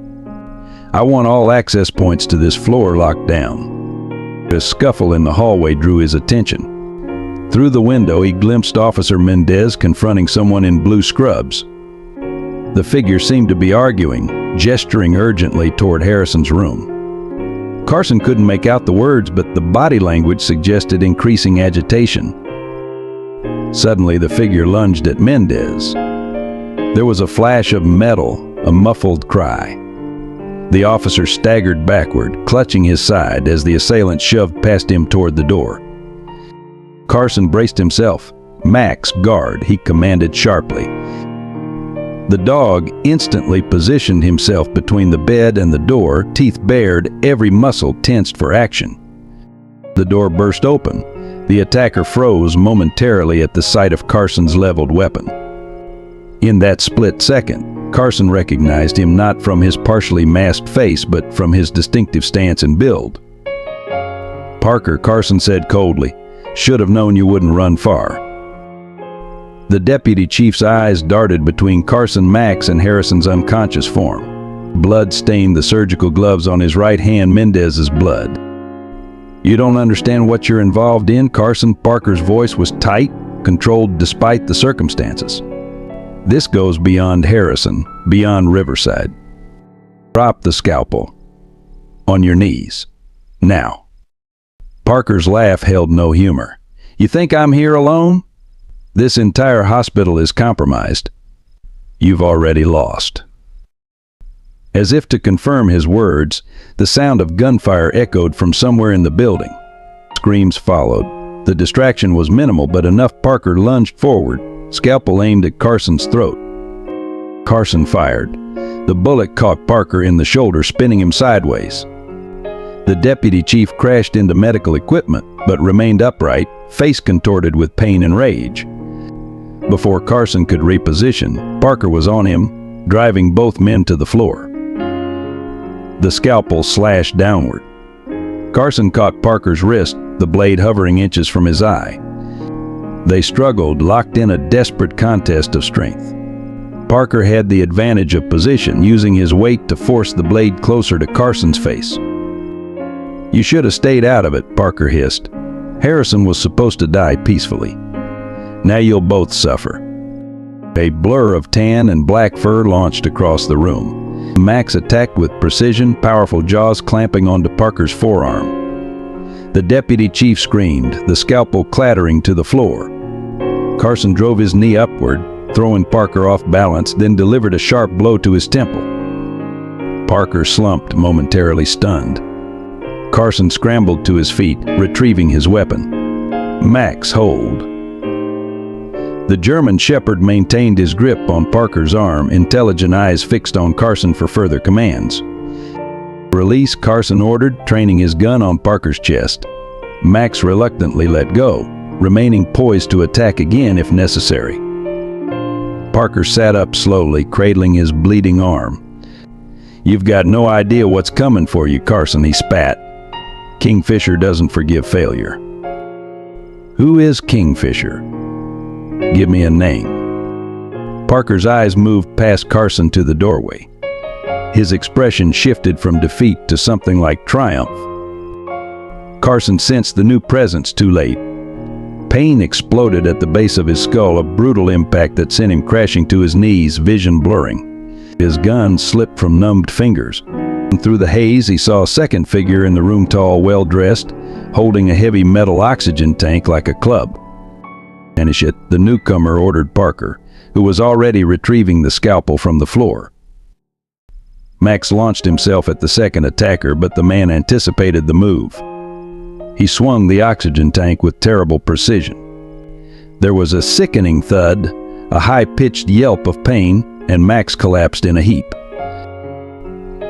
I want all access points to this floor locked down." A scuffle in the hallway drew his attention. Through the window, he glimpsed Officer Mendez confronting someone in blue scrubs. The figure seemed to be arguing, gesturing urgently toward Harrison's room. Carson couldn't make out the words, but the body language suggested increasing agitation. Suddenly, the figure lunged at Mendez. There was a flash of metal, a muffled cry. The officer staggered backward, clutching his side as the assailant shoved past him toward the door. Carson braced himself. "Max, guard," he commanded sharply. The dog instantly positioned himself between the bed and the door, teeth bared, every muscle tensed for action. The door burst open. The attacker froze momentarily at the sight of Carson's leveled weapon. In that split second, Carson recognized him not from his partially masked face, but from his distinctive stance and build. "Parker," Carson said coldly, "should have known you wouldn't run far." The deputy chief's eyes darted between Carson, Max, and Harrison's unconscious form. Blood stained the surgical gloves on his right hand, Mendez's blood. "You don't understand what you're involved in, Carson." Parker's voice was tight, controlled despite the circumstances. "This goes beyond Harrison, beyond Riverside. Drop the scalpel. On your knees. Now." Parker's laugh held no humor. "You think I'm here alone? This entire hospital is compromised. You've already lost." As if to confirm his words, the sound of gunfire echoed from somewhere in the building. Screams followed. The distraction was minimal, but enough. Parker lunged forward, scalpel aimed at Carson's throat. Carson fired. The bullet caught Parker in the shoulder, spinning him sideways. The deputy chief crashed into medical equipment, but remained upright, face contorted with pain and rage. Before Carson could reposition, Parker was on him, driving both men to the floor. The scalpel slashed downward. Carson caught Parker's wrist, the blade hovering inches from his eye. They struggled, locked in a desperate contest of strength. Parker had the advantage of position, using his weight to force the blade closer to Carson's face. "You should have stayed out of it," Parker hissed. "Harrison was supposed to die peacefully. Now you'll both suffer." A blur of tan and black fur launched across the room. Max attacked with precision, powerful jaws clamping onto Parker's forearm. The deputy chief screamed, the scalpel clattering to the floor. Carson drove his knee upward, throwing Parker off balance, then delivered a sharp blow to his temple. Parker slumped, momentarily stunned. Carson scrambled to his feet, retrieving his weapon. "Max, hold." The German shepherd maintained his grip on Parker's arm, intelligent eyes fixed on Carson for further commands. "Release," Carson ordered, training his gun on Parker's chest. Max reluctantly let go, remaining poised to attack again if necessary. Parker sat up slowly, cradling his bleeding arm. "You've got no idea what's coming for you, Carson," he spat. "Kingfisher doesn't forgive failure." "Who is Kingfisher? Give me a name." Parker's eyes moved past Carson to the doorway. His expression shifted from defeat to something like triumph. Carson sensed the new presence too late. Pain exploded at the base of his skull, a brutal impact that sent him crashing to his knees, vision blurring. His gun slipped from numbed fingers. Through the haze, he saw a second figure in the room, tall, well-dressed, holding a heavy metal oxygen tank like a club. "Finish it," the newcomer ordered Parker, who was already retrieving the scalpel from the floor. Max launched himself at the second attacker, but the man anticipated the move. He swung the oxygen tank with terrible precision. There was a sickening thud, a high-pitched yelp of pain, and Max collapsed in a heap.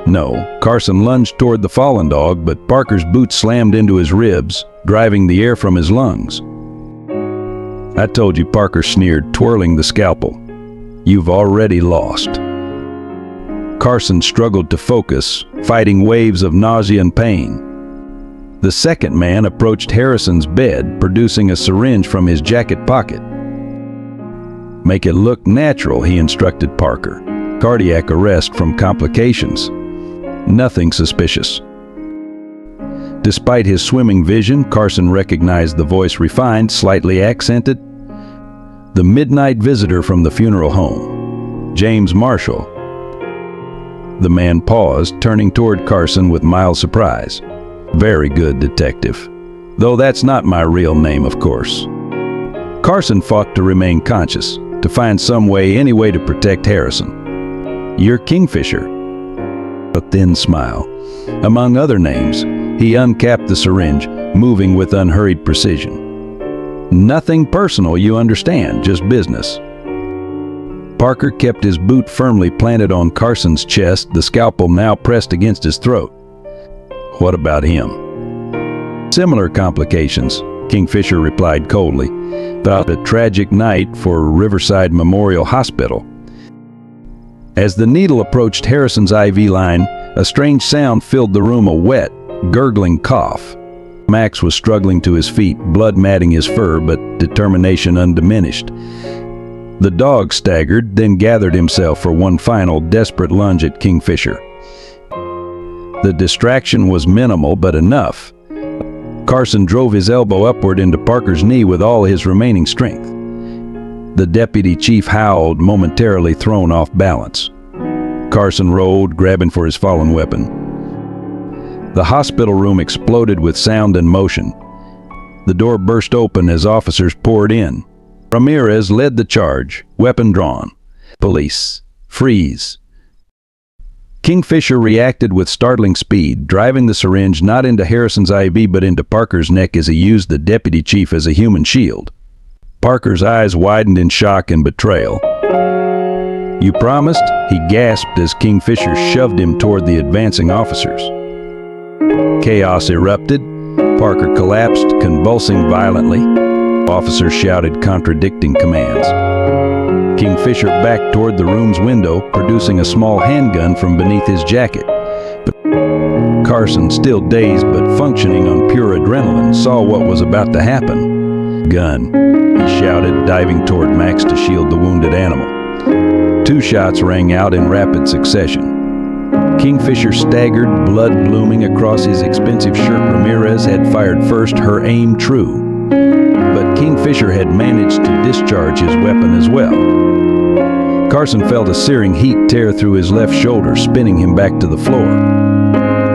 No, Carson lunged toward the fallen dog, but Parker's boot slammed into his ribs, driving the air from his lungs. "I told you," Parker sneered, twirling the scalpel. "You've already lost." Carson struggled to focus, fighting waves of nausea and pain. The second man approached Harrison's bed, producing a syringe from his jacket pocket. "Make it look natural," he instructed Parker. "Cardiac arrest from complications. Nothing suspicious." Despite his swimming vision, Carson recognized the voice, refined, slightly accented. The midnight visitor from the funeral home, James Marshall. The man paused, turning toward Carson with mild surprise. Very good, detective. Though that's not my real name, of course. Carson fought to remain conscious, to find any way to protect Harrison. You're Kingfisher. A thin smile. Among other names, he uncapped the syringe, moving with unhurried precision. Nothing personal, you understand, just business. Parker kept his boot firmly planted on Carson's chest, the scalpel now pressed against his throat. What about him? Similar complications, Kingfisher replied coldly. About a tragic night for Riverside Memorial Hospital. As the needle approached Harrison's IV line, a strange sound filled the room, a wet, gurgling cough. Max was struggling to his feet, blood matting his fur, but determination undiminished. The dog staggered, then gathered himself for one final, desperate lunge at Kingfisher. The distraction was minimal, but enough. Carson drove his elbow upward into Parker's knee with all his remaining strength. The deputy chief howled, momentarily thrown off balance. Carson rolled, grabbing for his fallen weapon. The hospital room exploded with sound and motion. The door burst open as officers poured in. Ramirez led the charge, weapon drawn. Police. Freeze. Kingfisher reacted with startling speed, driving the syringe not into Harrison's IV but into Parker's neck as he used the deputy chief as a human shield. Parker's eyes widened in shock and betrayal. You promised? He gasped as Kingfisher shoved him toward the advancing officers. Chaos erupted. Parker collapsed, convulsing violently. Officers shouted contradicting commands. Kingfisher backed toward the room's window, producing a small handgun from beneath his jacket. But Carson, still dazed but functioning on pure adrenaline, saw what was about to happen. Gun, he shouted, diving toward Max to shield the wounded animal. 2 shots rang out in rapid succession. Kingfisher staggered, blood blooming across his expensive shirt. Ramirez had fired first, her aim true. But Kingfisher had managed to discharge his weapon as well. Carson felt a searing heat tear through his left shoulder, spinning him back to the floor.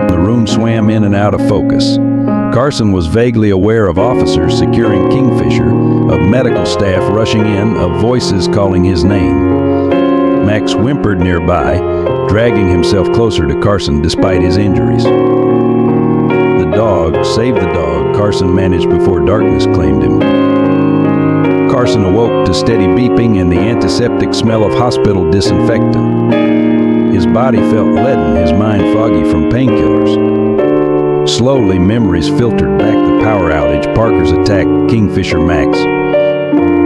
The room swam in and out of focus. Carson was vaguely aware of officers securing Kingfisher, of medical staff rushing in, of voices calling his name. Max whimpered nearby, dragging himself closer to Carson despite his injuries. The dog, save the dog, Carson managed before darkness claimed him. Carson awoke to steady beeping and the antiseptic smell of hospital disinfectant. His body felt leaden, his mind foggy from painkillers. Slowly, memories filtered back the power outage, Parker's attack, Kingfisher Max.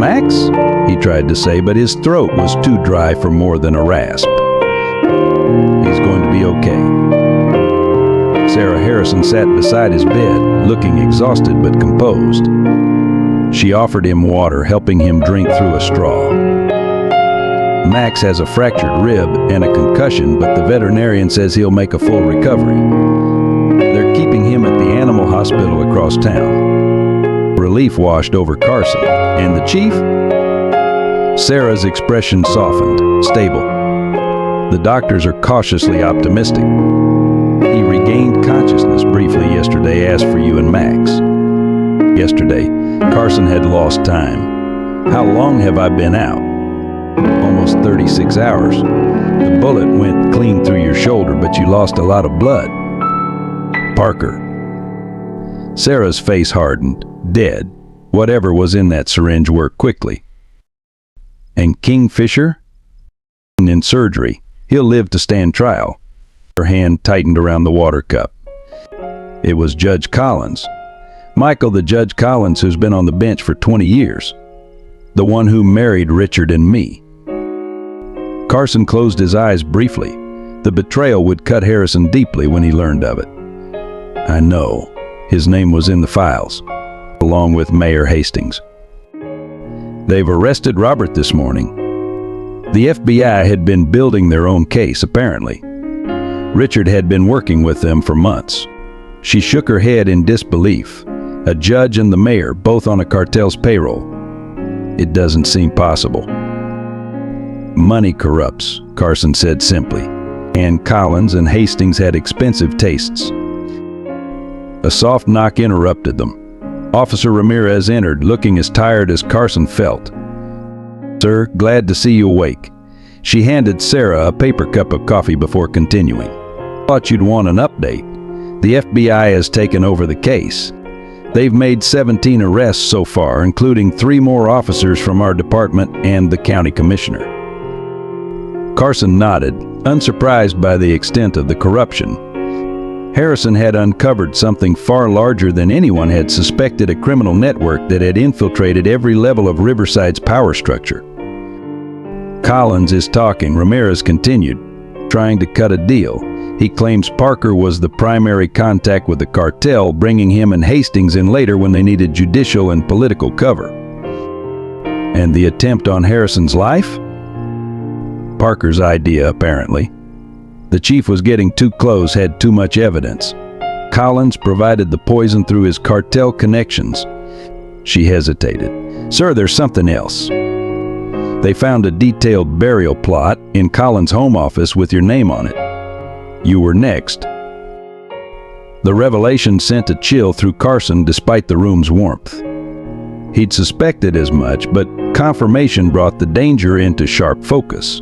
Max? He tried to say, but his throat was too dry for more than a rasp. He's going to be okay. Sarah Harrison sat beside his bed, looking exhausted but composed. She offered him water, helping him drink through a straw. Max has a fractured rib and a concussion, but the veterinarian says he'll make a full recovery. They're keeping him at the animal hospital across town. Relief washed over Carson. And the chief? Sarah's expression softened, stable. The doctors are cautiously optimistic. He regained consciousness briefly yesterday, asked for you and Max. Yesterday, Carson had lost time. How long have I been out? Almost 36 hours. The bullet went clean through your shoulder, but you lost a lot of blood. Parker. Sarah's face hardened, dead. Whatever was in that syringe worked quickly. And Kingfisher? In surgery. He'll live to stand trial. Her hand tightened around the water cup. It was Judge Collins. Michael, the Judge Collins who's been on the bench for 20 years. The one who married Richard and me. Carson closed his eyes briefly. The betrayal would cut Harrison deeply when he learned of it. I know. His name was in the files, along with Mayor Hastings. They've arrested Robert this morning. The FBI had been building their own case, apparently. Richard had been working with them for months. She shook her head in disbelief. A judge and the mayor, both on a cartel's payroll. It doesn't seem possible. Money corrupts, Carson said simply. And Collins and Hastings had expensive tastes. A soft knock interrupted them. Officer Ramirez entered, looking as tired as Carson felt. "Sir, glad to see you awake." She handed Sarah a paper cup of coffee before continuing. "Thought you'd want an update. The FBI has taken over the case. They've made 17 arrests so far, including 3 more officers from our department and the county commissioner." Carson nodded, unsurprised by the extent of the corruption. Harrison had uncovered something far larger than anyone had suspected, a criminal network that had infiltrated every level of Riverside's power structure. "Collins is talking," Ramirez continued, "trying to cut a deal. He claims Parker was the primary contact with the cartel, bringing him and Hastings in later when they needed judicial and political cover." "And the attempt on Harrison's life?" "Parker's idea, apparently. The chief was getting too close, had too much evidence. Collins provided the poison through his cartel connections." She hesitated. "Sir, there's something else. They found a detailed burial plot in Collins' home office with your name on it. You were next." The revelation sent a chill through Carson despite the room's warmth. He'd suspected as much, but confirmation brought the danger into sharp focus.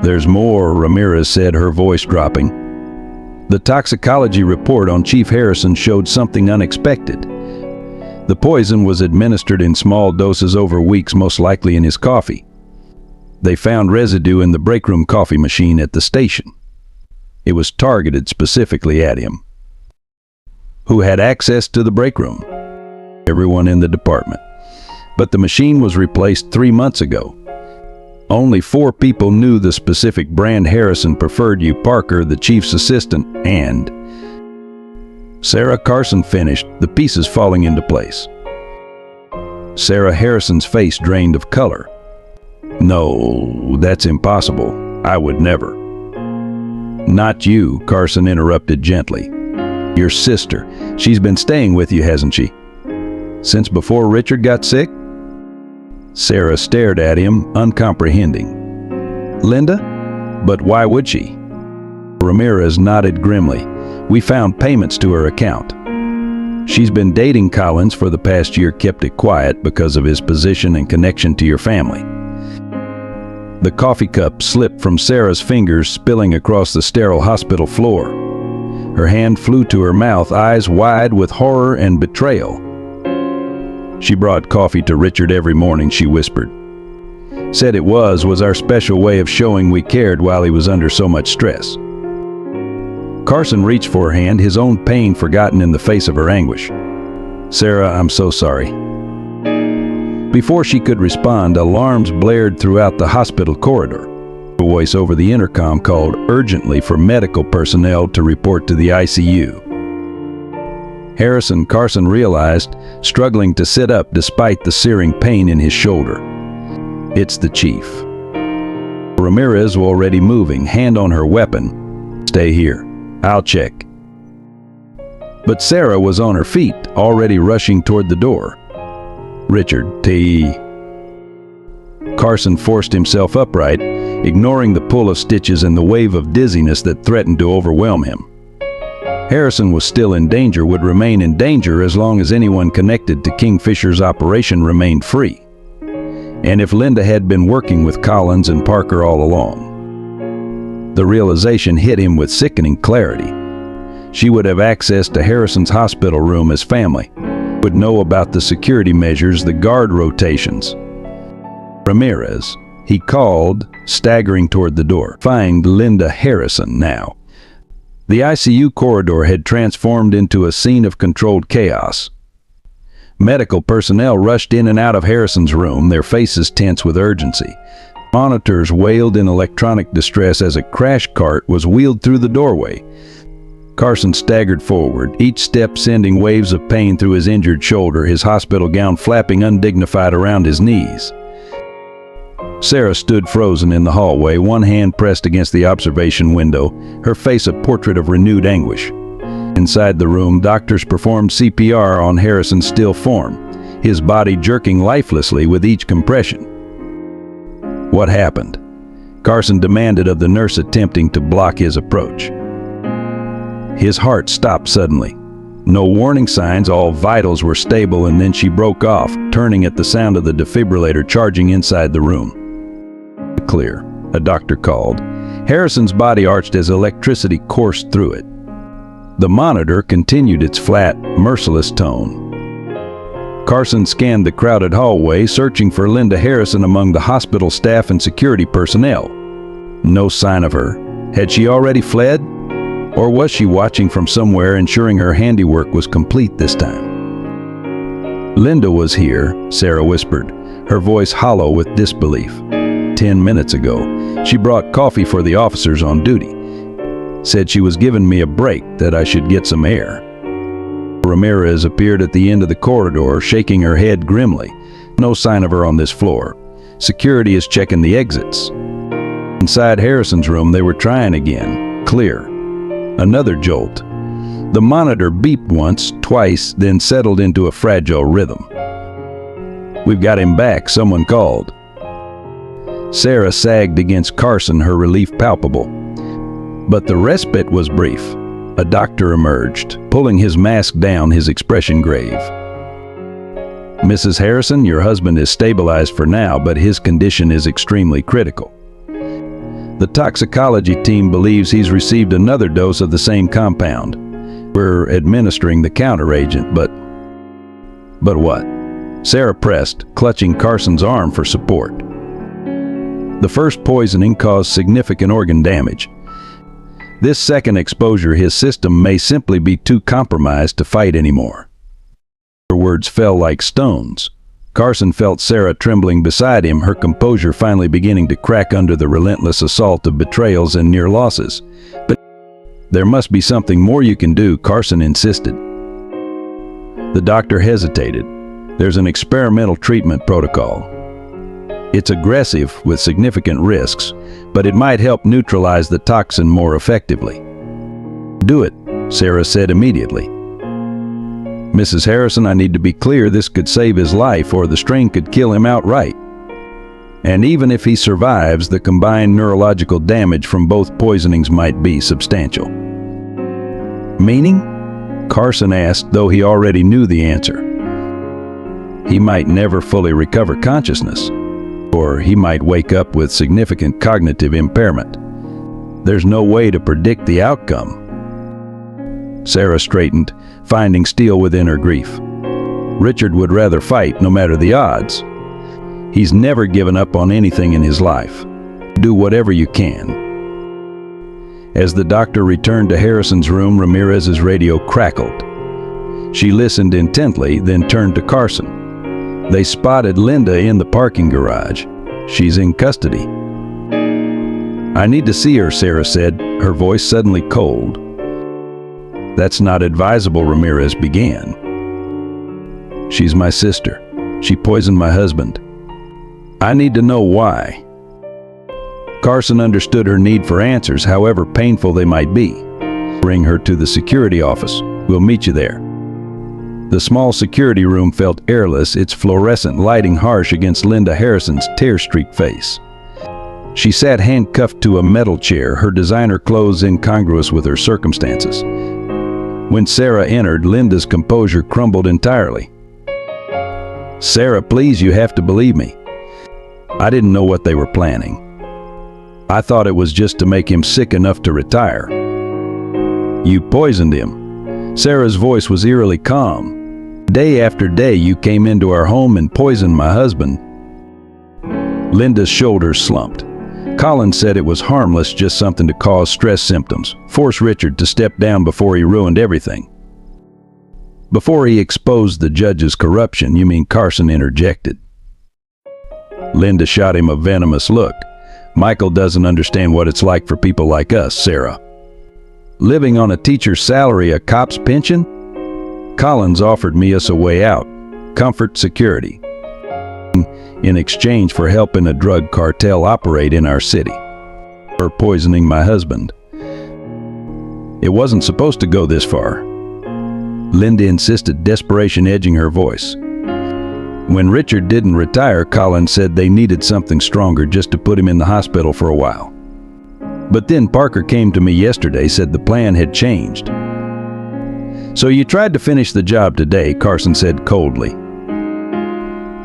"There's more," Ramirez said, her voice dropping. "The toxicology report on Chief Harrison showed something unexpected. The poison was administered in small doses over weeks, most likely in his coffee. They found residue in the breakroom coffee machine at the station. It was targeted specifically at him." "Who had access to the breakroom?" "Everyone in the department. But the machine was replaced 3 months ago. Only 4 people knew the specific brand Harrison preferred: you, Parker, the chief's assistant, and..." Sarah, Carson finished, the pieces falling into place. Sarah Harrison's face drained of color. "No, that's impossible. I would never." "Not you," Carson interrupted gently. "Your sister. She's been staying with you, hasn't she? Since before Richard got sick?" Sarah stared at him, uncomprehending. "Linda? But why would she?" Ramirez nodded grimly. "We found payments to her account. She's been dating Collins for the past year, kept it quiet because of his position and connection to your family." The coffee cup slipped from Sarah's fingers, spilling across the sterile hospital floor. Her hand flew to her mouth, eyes wide with horror and betrayal. "She brought coffee to Richard every morning," she whispered. "Said it was our special way of showing we cared while he was under so much stress." Carson reached for her hand, his own pain forgotten in the face of her anguish. "Sarah, I'm so sorry." Before she could respond, alarms blared throughout the hospital corridor. A voice over the intercom called urgently for medical personnel to report to the ICU. Harrison, Carson realized, struggling to sit up despite the searing pain in his shoulder. "It's the chief." Ramirez was already moving, hand on her weapon. "Stay here. I'll check." But Sarah was on her feet, already rushing toward the door. "Richard, Carson forced himself upright, ignoring the pull of stitches and the wave of dizziness that threatened to overwhelm him. Harrison was still in danger, would remain in danger as long as anyone connected to Kingfisher's operation remained free. And if Linda had been working with Collins and Parker all along. The realization hit him with sickening clarity. She would have access to Harrison's hospital room as family, would know about the security measures, the guard rotations. "Ramirez," he called, staggering toward the door. "Find Linda Harrison now." The ICU corridor had transformed into a scene of controlled chaos. Medical personnel rushed in and out of Harrison's room, their faces tense with urgency. Monitors wailed in electronic distress as a crash cart was wheeled through the doorway. Carson staggered forward, each step sending waves of pain through his injured shoulder, his hospital gown flapping undignified around his knees. Sarah stood frozen in the hallway, one hand pressed against the observation window, her face a portrait of renewed anguish. Inside the room, doctors performed CPR on Harrison's still form, his body jerking lifelessly with each compression. What happened? Carson demanded of the nurse attempting to block his approach. His heart stopped suddenly. No warning signs, all vitals were stable, and then she broke off, turning at the sound of the defibrillator charging inside the room. Clear, a doctor called. Harrison's body arched as electricity coursed through it. The monitor continued its flat, merciless tone. Carson scanned the crowded hallway, searching for Linda Harrison among the hospital staff and security personnel. No sign of her. Had she already fled? Or was she watching from somewhere, ensuring her handiwork was complete this time? Linda was here, Sarah whispered, her voice hollow with disbelief. 10 minutes ago, she brought coffee for the officers on duty. Said she was giving me a break, that I should get some air. Ramirez appeared at the end of the corridor, shaking her head grimly. No sign of her on this floor. Security is checking the exits. Inside Harrison's room, they were trying again. Clear. Another jolt. The monitor beeped once, twice, then settled into a fragile rhythm. "We've got him back," someone called. Sarah sagged against Carson, her relief palpable. But the respite was brief. A doctor emerged, pulling his mask down, his expression grave. "Mrs. Harrison, your husband is stabilized for now, but his condition is extremely critical. The toxicology team believes he's received another dose of the same compound. We're administering the counteragent, but..." "But what?" Sarah pressed, clutching Carson's arm for support. "The first poisoning caused significant organ damage. This second exposure, his system may simply be too compromised to fight anymore." Her words fell like stones. Carson felt Sarah trembling beside him, her composure finally beginning to crack under the relentless assault of betrayals and near losses. "But there must be something more you can do," Carson insisted. The doctor hesitated. "There's an experimental treatment protocol. It's aggressive with significant risks, but it might help neutralize the toxin more effectively." "Do it," Sarah said immediately. "Mrs. Harrison, I need to be clear, this could save his life, or the strain could kill him outright. And even if he survives, the combined neurological damage from both poisonings might be substantial." "Meaning?" Carson asked, though he already knew the answer. "He might never fully recover consciousness, or he might wake up with significant cognitive impairment. There's no way to predict the outcome." Sarah straightened, finding steel within her grief. "Richard would rather fight, no matter the odds. He's never given up on anything in his life. Do whatever you can." As the doctor returned to Harrison's room, Ramirez's radio crackled. She listened intently, then turned to Carson. They spotted Linda in the parking garage. "She's in custody." "I need to see her," Sarah said, her voice suddenly cold. "That's not advisable," Ramirez began. "She's my sister. She poisoned my husband. I need to know why." Carson understood her need for answers, however painful they might be. "Bring her to the security office. We'll meet you there." The small security room felt airless, its fluorescent lighting harsh against Linda Harrison's tear-streaked face. She sat handcuffed to a metal chair, her designer clothes incongruous with her circumstances. When Sarah entered, Linda's composure crumbled entirely. "Sarah, please, you have to believe me. I didn't know what they were planning. I thought it was just to make him sick enough to retire." "You poisoned him." Sarah's voice was eerily calm. "Day after day you came into our home and poisoned my husband." Linda's shoulders slumped. Colin said it was harmless, just something to cause stress symptoms, force Richard to step down before he ruined everything. "Before he exposed the judge's corruption, you mean?" Carson interjected. Linda shot him a venomous look. "Michael doesn't understand what it's like for people like us, Sarah. Living on a teacher's salary, a cop's pension? Collins offered me us a way out, comfort, security, in exchange for helping a drug cartel operate in our city. Or poisoning my husband. It wasn't supposed to go this far. Linda insisted, desperation edging her voice. When Richard didn't retire, Colin said they needed something stronger just to put him in the hospital for a while. But then Parker came to me yesterday, said the plan had changed. So you tried to finish the job today, Carson said coldly.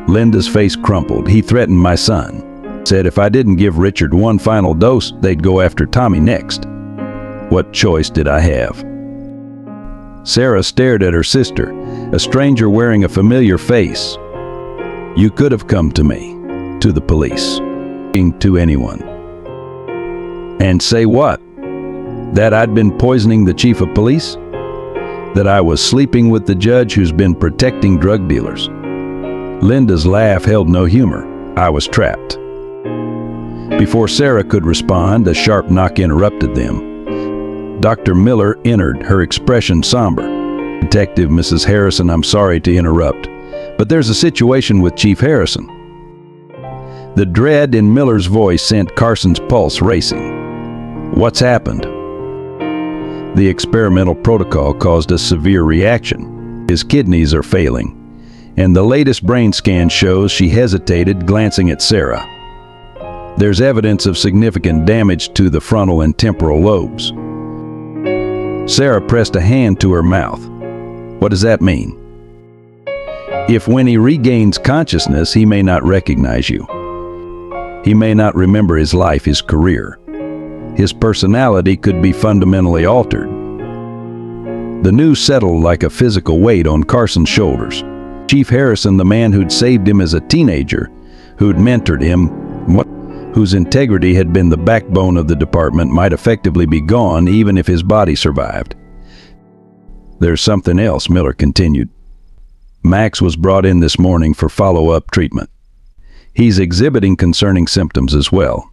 Linda's face crumpled. He threatened my son. Said if I didn't give Richard one final dose, they'd go after Tommy next. What choice did I have? Sarah stared at her sister, a stranger wearing a familiar face. You could have come to me, to the police, to anyone. And say what? That I'd been poisoning the chief of police? That I was sleeping with the judge who's been protecting drug dealers? Linda's laugh held no humor. I was trapped. Before Sarah could respond, a sharp knock interrupted them. Dr. Miller entered, her expression somber. Detective Mrs. Harrison, I'm sorry to interrupt, but there's a situation with Chief Harrison. The dread in Miller's voice sent Carson's pulse racing. What's happened? The experimental protocol caused a severe reaction. His kidneys are failing, and the latest brain scan shows she hesitated, glancing at Sarah. There's evidence of significant damage to the frontal and temporal lobes. Sarah pressed a hand to her mouth. What does that mean? If when he regains consciousness, he may not recognize you. He may not remember his life, his career. His personality could be fundamentally altered. The news settled like a physical weight on Carson's shoulders. Chief Harrison, the man who'd saved him as a teenager, who'd mentored him, whose integrity had been the backbone of the department, might effectively be gone even if his body survived. There's something else, Miller continued. Max was brought in this morning for follow-up treatment. He's exhibiting concerning symptoms as well.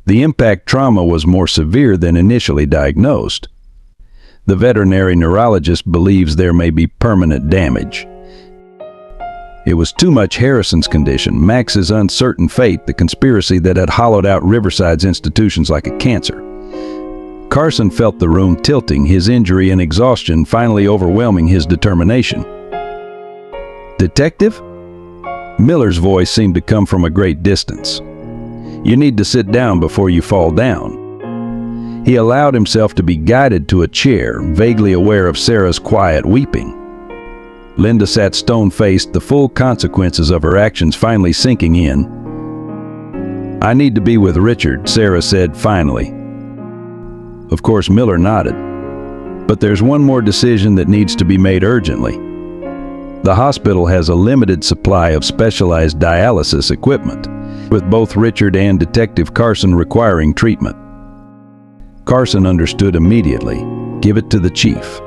The impact trauma was more severe than initially diagnosed. The veterinary neurologist believes there may be permanent damage. It was too much Harrison's condition, Max's uncertain fate, the conspiracy that had hollowed out Riverside's institutions like a cancer. Carson felt the room tilting, his injury and exhaustion finally overwhelming his determination. Detective? Miller's voice seemed to come from a great distance. You need to sit down before you fall down. He allowed himself to be guided to a chair, vaguely aware of Sarah's quiet weeping. Linda sat stone-faced, the full consequences of her actions finally sinking in. I need to be with Richard, Sarah said finally. Of course, Miller nodded. But there's one more decision that needs to be made urgently. The hospital has a limited supply of specialized dialysis equipment, with both Richard and Detective Carson requiring treatment. Carson understood immediately. Give it to the chief.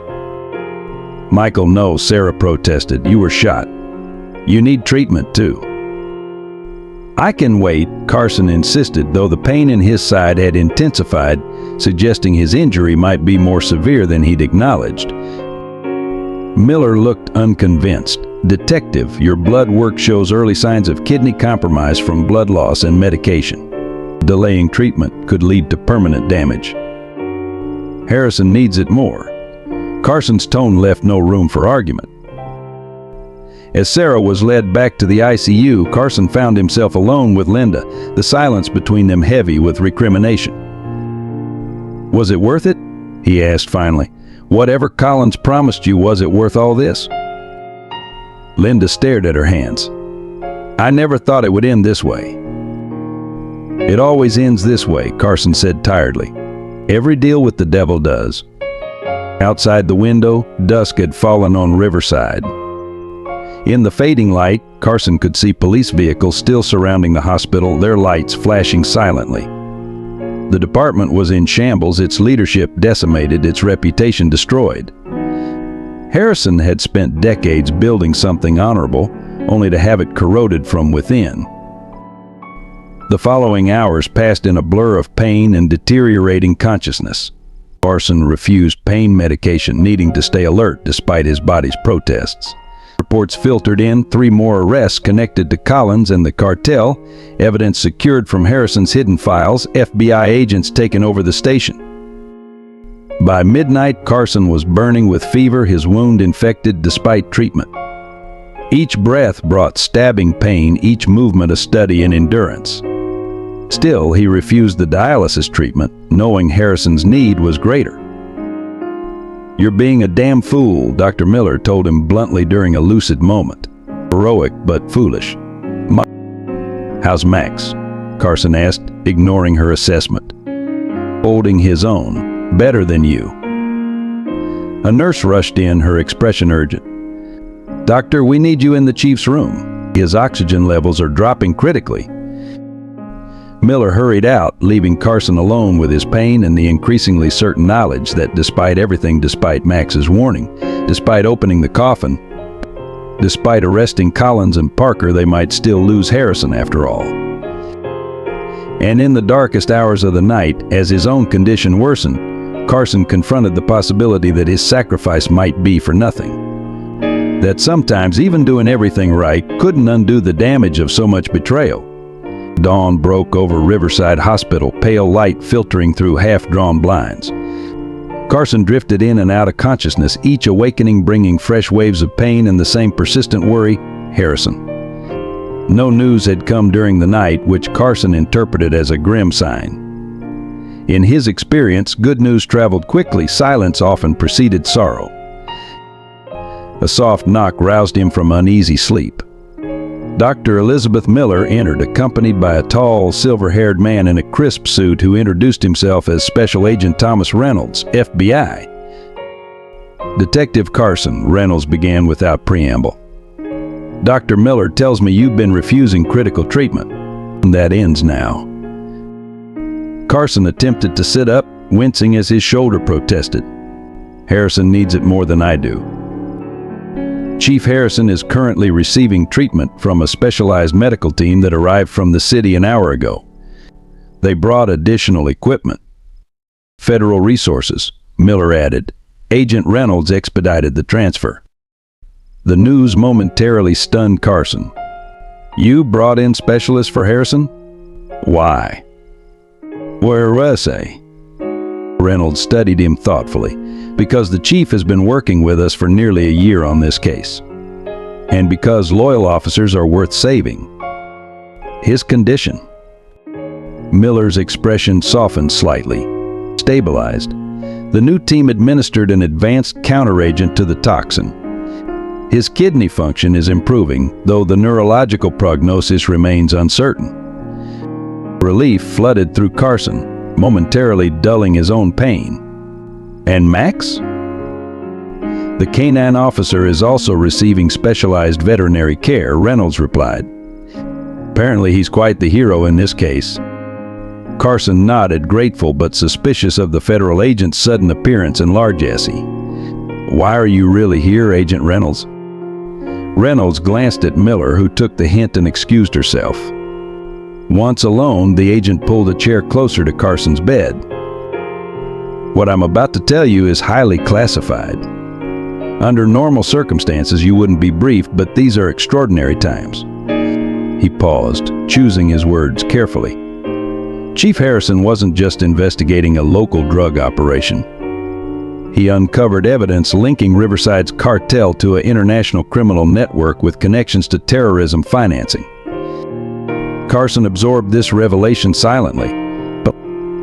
Michael, no, Sarah protested. You were shot. You need treatment too. I can wait, Carson insisted, though the pain in his side had intensified, suggesting his injury might be more severe than he'd acknowledged. Miller looked unconvinced. Detective, your blood work shows early signs of kidney compromise from blood loss and medication. Delaying treatment could lead to permanent damage. Harrison needs it more. Carson's tone left no room for argument. As Sarah was led back to the ICU, Carson found himself alone with Linda, the silence between them heavy with recrimination. Was it worth it? He asked finally. Whatever Collins promised you, was it worth all this? Linda stared at her hands. I never thought it would end this way. It always ends this way, Carson said tiredly. Every deal with the devil does. Outside the window, dusk had fallen on Riverside. In the fading light, Carson could see police vehicles still surrounding the hospital, their lights flashing silently. The department was in shambles, its leadership decimated, its reputation destroyed. Harrison had spent decades building something honorable, only to have it corroded from within. The following hours passed in a blur of pain and deteriorating consciousness. Carson refused pain medication, needing to stay alert despite his body's protests. Reports filtered in, 3 more arrests connected to Collins and the cartel, evidence secured from Harrison's hidden files, FBI agents taken over the station. By midnight, Carson was burning with fever, his wound infected despite treatment. Each breath brought stabbing pain, each movement a study in endurance. Still, he refused the dialysis treatment, knowing Harrison's need was greater. "You're being a damn fool," Dr. Miller told him bluntly during a lucid moment. Heroic but foolish. "How's Max?" Carson asked, ignoring her assessment. "Holding his own. Better than you." A nurse rushed in, her expression urgent. "Doctor, we need you in the chief's room. His oxygen levels are dropping critically." Miller hurried out, leaving Carson alone with his pain and the increasingly certain knowledge that despite everything, despite Max's warning, despite opening the coffin, despite arresting Collins and Parker, they might still lose Harrison after all. And in the darkest hours of the night, as his own condition worsened, Carson confronted the possibility that his sacrifice might be for nothing. That sometimes even doing everything right couldn't undo the damage of so much betrayal. Dawn broke over Riverside Hospital, pale light filtering through half-drawn blinds. Carson drifted in and out of consciousness, each awakening bringing fresh waves of pain and the same persistent worry: Harrison. No news had come during the night, which Carson interpreted as a grim sign. In his experience, good news traveled quickly, silence often preceded sorrow. A soft knock roused him from uneasy sleep. Dr. Elizabeth Miller entered, accompanied by a tall, silver-haired man in a crisp suit who introduced himself as Special Agent Thomas Reynolds, FBI. "Detective Carson," Reynolds began without preamble. "Dr. Miller tells me you've been refusing critical treatment. That ends now." Carson attempted to sit up, wincing as his shoulder protested. "Harrison needs it more than I do. Chief Harrison is currently receiving treatment from a specialized medical team that arrived from the city an hour ago. They brought additional equipment. Federal resources," Miller added. "Agent Reynolds expedited the transfer." The news momentarily stunned Carson. "You brought in specialists for Harrison? Why?" "Where was I?" Reynolds studied him thoughtfully. "Because the chief has been working with us for nearly a year on this case. And because loyal officers are worth saving. His condition." Miller's expression softened slightly, stabilized. The new team administered an advanced counteragent to the toxin. His kidney function is improving, though the neurological prognosis remains uncertain. Relief flooded through Carson, momentarily dulling his own pain. "And Max?" "The canine officer is also receiving specialized veterinary care," Reynolds replied. "Apparently he's quite the hero in this case." Carson nodded, grateful but suspicious of the federal agent's sudden appearance and largesse. "Why are you really here, Agent Reynolds?" Reynolds glanced at Miller, who took the hint and excused herself. Once alone, the agent pulled a chair closer to Carson's bed. "What I'm about to tell you is highly classified. Under normal circumstances, you wouldn't be briefed, but these are extraordinary times." He paused, choosing his words carefully. Chief Harrison wasn't just investigating a local drug operation. He uncovered evidence linking Riverside's cartel to an international criminal network with connections to terrorism financing. Carson absorbed this revelation silently, but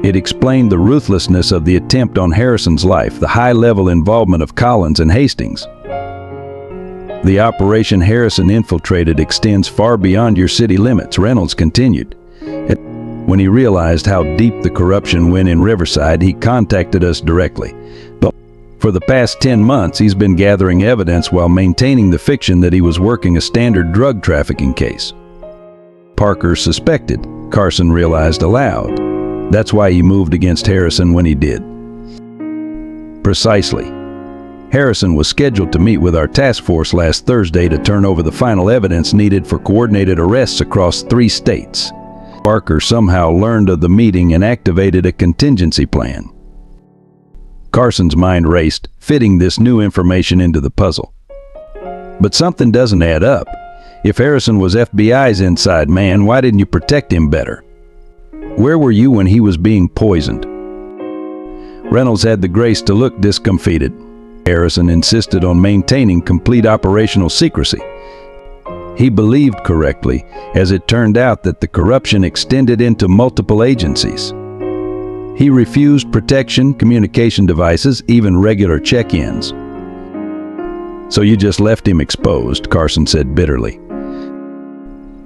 it explained the ruthlessness of the attempt on Harrison's life, the high-level involvement of Collins and Hastings. "The operation Harrison infiltrated extends far beyond your city limits," Reynolds continued. "When he realized how deep the corruption went in Riverside, he contacted us directly. But for the past 10 months, he's been gathering evidence while maintaining the fiction that he was working a standard drug trafficking case." Parker suspected, Carson realized aloud. That's why he moved against Harrison when he did. "Precisely. Harrison was scheduled to meet with our task force last Thursday to turn over the final evidence needed for coordinated arrests across 3 states. Parker somehow learned of the meeting and activated a contingency plan." Carson's mind raced, fitting this new information into the puzzle. "But something doesn't add up. If Harrison was FBI's inside man, why didn't you protect him better? Where were you when he was being poisoned?" Reynolds had the grace to look discomfited. Harrison insisted on maintaining complete operational secrecy. He believed correctly, as it turned out that the corruption extended into multiple agencies. He refused protection, communication devices, even regular check-ins. "So you just left him exposed," Carson said bitterly.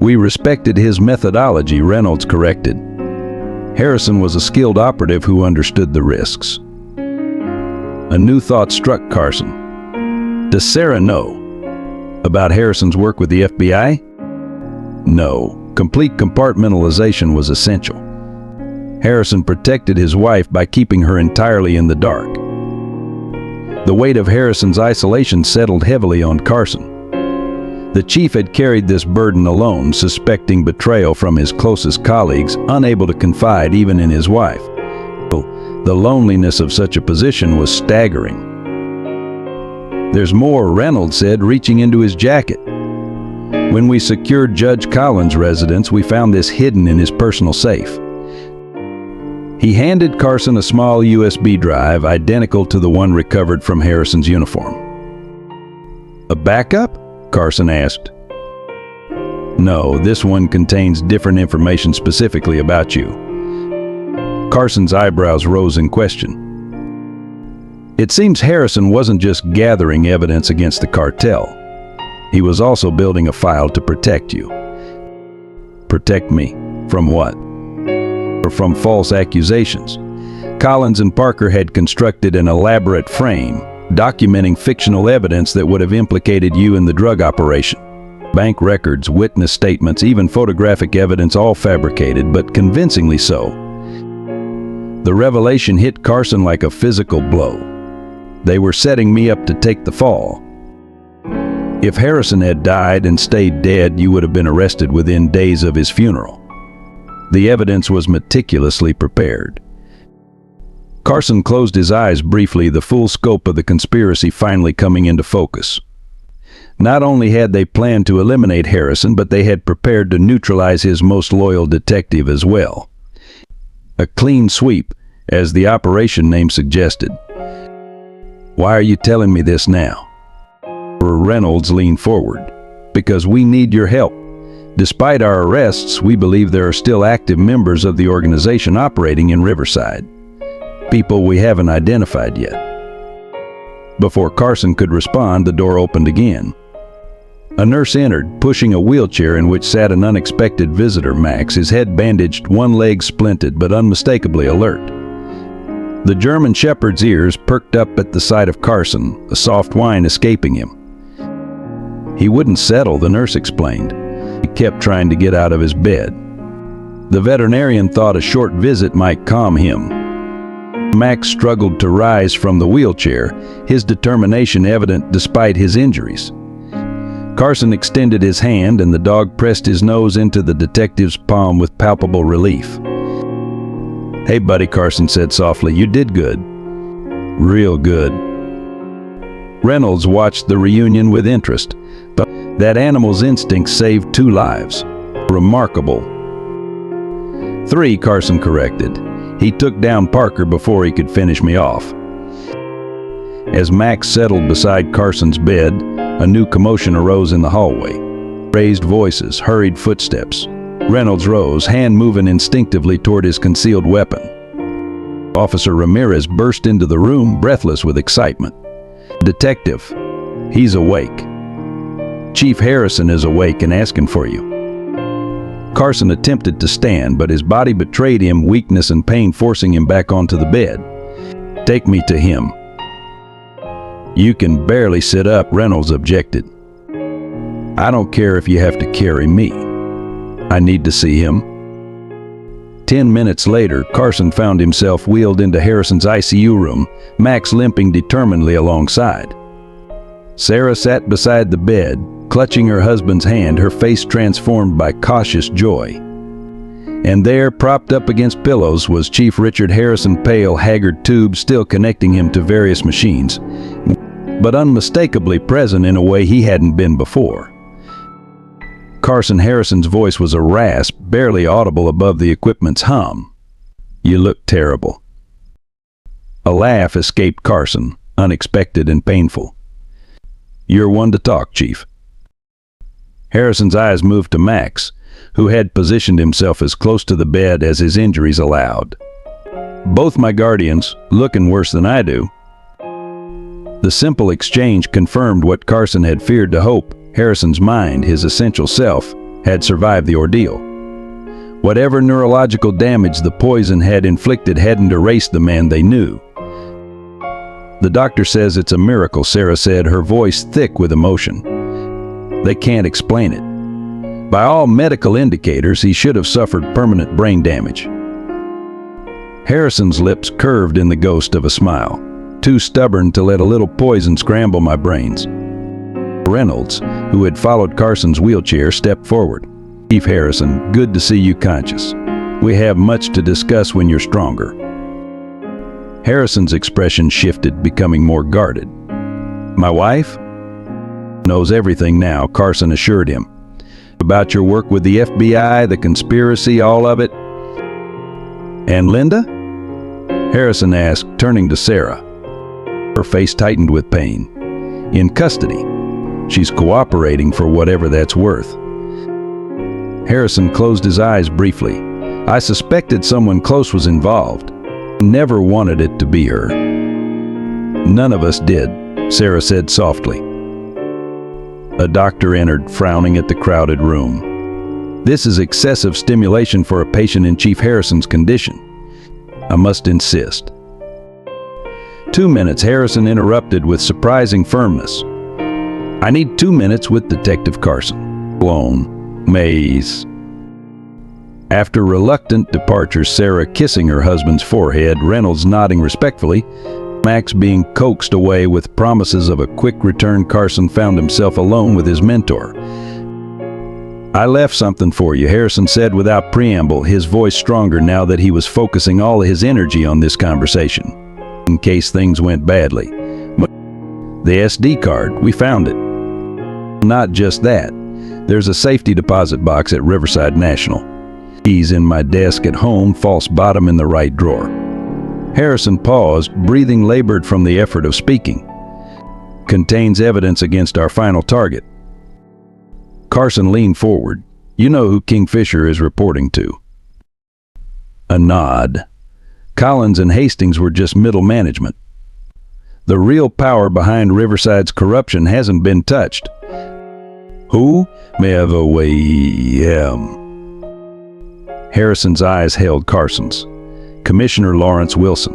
"We respected his methodology," Reynolds corrected. Harrison was a skilled operative who understood the risks. A new thought struck Carson. Does Sarah know about Harrison's work with the FBI? No. Complete compartmentalization was essential. Harrison protected his wife by keeping her entirely in the dark. The weight of Harrison's isolation settled heavily on Carson. The chief had carried this burden alone, suspecting betrayal from his closest colleagues, unable to confide even in his wife. The loneliness of such a position was staggering. "There's more," Reynolds said, reaching into his jacket. "When we secured Judge Collins' residence, we found this hidden in his personal safe." He handed Carson a small USB drive identical to the one recovered from Harrison's uniform. "A backup?" Carson asked. "No, this one contains different information specifically about you." Carson's eyebrows rose in question. It seems Harrison wasn't just gathering evidence against the cartel. He was also building a file to protect you. "Protect me? From what?" "Or from false accusations." Collins and Parker had constructed an elaborate frame, documenting fictional evidence that would have implicated you in the drug operation. Bank records, witness statements, even photographic evidence, all fabricated, but convincingly so. The revelation hit Carson like a physical blow. They were setting me up to take the fall. If Harrison had died and stayed dead, you would have been arrested within days of his funeral. The evidence was meticulously prepared. Carson closed his eyes briefly, the full scope of the conspiracy finally coming into focus. Not only had they planned to eliminate Harrison, but they had prepared to neutralize his most loyal detective as well. A clean sweep, as the operation name suggested. "Why are you telling me this now?" Reynolds leaned forward. "Because we need your help. Despite our arrests, we believe there are still active members of the organization operating in Riverside. People we haven't identified yet." Before Carson could respond, the door opened again. A nurse entered, pushing a wheelchair in which sat an unexpected visitor, Max, his head bandaged, one leg splinted, but unmistakably alert. The German shepherd's ears perked up at the sight of Carson, a soft whine escaping him. He wouldn't settle, the nurse explained. He kept trying to get out of his bed. The veterinarian thought a short visit might calm him. Max struggled to rise from the wheelchair, his determination evident despite his injuries. Carson extended his hand, and the dog pressed his nose into the detective's palm with palpable relief. "Hey, buddy," Carson said softly, "you did good. Real good." Reynolds watched the reunion with interest, but that animal's instinct saved 2 lives. Remarkable. 3, Carson corrected. He took down Parker before he could finish me off. As Max settled beside Carson's bed, a new commotion arose in the hallway. Raised voices, hurried footsteps. Reynolds rose, hand moving instinctively toward his concealed weapon. Officer Ramirez burst into the room, breathless with excitement. "Detective, he's awake. Chief Harrison is awake and asking for you." Carson attempted to stand, but his body betrayed him, weakness and pain forcing him back onto the bed. "Take me to him." "You can barely sit up," Reynolds objected. "I don't care if you have to carry me. I need to see him." 10 minutes later, Carson found himself wheeled into Harrison's ICU room, Max limping determinedly alongside. Sarah sat beside the bed, clutching her husband's hand, her face transformed by cautious joy. And there, propped up against pillows, was Chief Richard Harrison, pale, haggard tubes still connecting him to various machines, but unmistakably present in a way he hadn't been before. Carson Harrison's voice was a rasp, barely audible above the equipment's hum. "You look terrible." A laugh escaped Carson, unexpected and painful. "You're one to talk, Chief." Harrison's eyes moved to Max, who had positioned himself as close to the bed as his injuries allowed. "Both my guardians, looking worse than I do." The simple exchange confirmed what Carson had feared to hope. Harrison's mind, his essential self, had survived the ordeal. Whatever neurological damage the poison had inflicted hadn't erased the man they knew. "The doctor says it's a miracle," Sarah said, her voice thick with emotion. "They can't explain it. By all medical indicators, he should have suffered permanent brain damage." Harrison's lips curved in the ghost of a smile. "Too stubborn to let a little poison scramble my brains." Reynolds, who had followed Carson's wheelchair, stepped forward. "Chief Harrison, good to see you conscious. We have much to discuss when you're stronger." Harrison's expression shifted, becoming more guarded. "My wife knows everything now," Carson assured him. "About your work with the FBI, the conspiracy, all of it." "And Linda?" Harrison asked, turning to Sarah. Her face tightened with pain. "In custody. She's cooperating for whatever that's worth." Harrison closed his eyes briefly. "I suspected someone close was involved. Never wanted it to be her." "None of us did," Sarah said softly. A doctor entered, frowning at the crowded room. "This is excessive stimulation for a patient in Chief Harrison's condition. I must insist." 2 minutes, Harrison interrupted with surprising firmness. "I need 2 minutes with Detective Carson." Blown. Maze. After reluctant departure, Sarah kissing her husband's forehead, Reynolds nodding respectfully, Max being coaxed away with promises of a quick return, Carson found himself alone with his mentor. "I left something for you," Harrison said without preamble, his voice stronger now that he was focusing all his energy on this conversation. "In case things went badly. The SD card, we found it. Not just that. There's a safety deposit box at Riverside National. Keys in my desk at home, false bottom in the right drawer." Harrison paused, breathing labored from the effort of speaking. "Contains evidence against our final target." Carson leaned forward. "You know who Kingfisher is reporting to?" A nod. "Collins and Hastings were just middle management. The real power behind Riverside's corruption hasn't been touched." "Who may have a way?" Harrison's eyes held Carson's. "Commissioner Lawrence Wilson."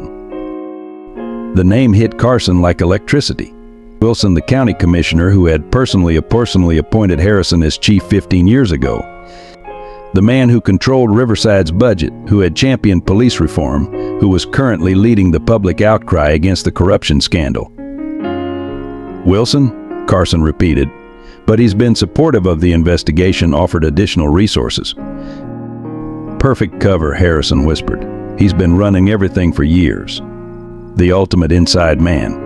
The name hit Carson like electricity. Wilson, the county commissioner who had personally appointed Harrison as chief 15 years ago. The man who controlled Riverside's budget, who had championed police reform, who was currently leading the public outcry against the corruption scandal. "Wilson?" Carson repeated. "But he's been supportive of the investigation, offered additional resources." "Perfect cover," Harrison whispered. "He's been running everything for years. The ultimate inside man."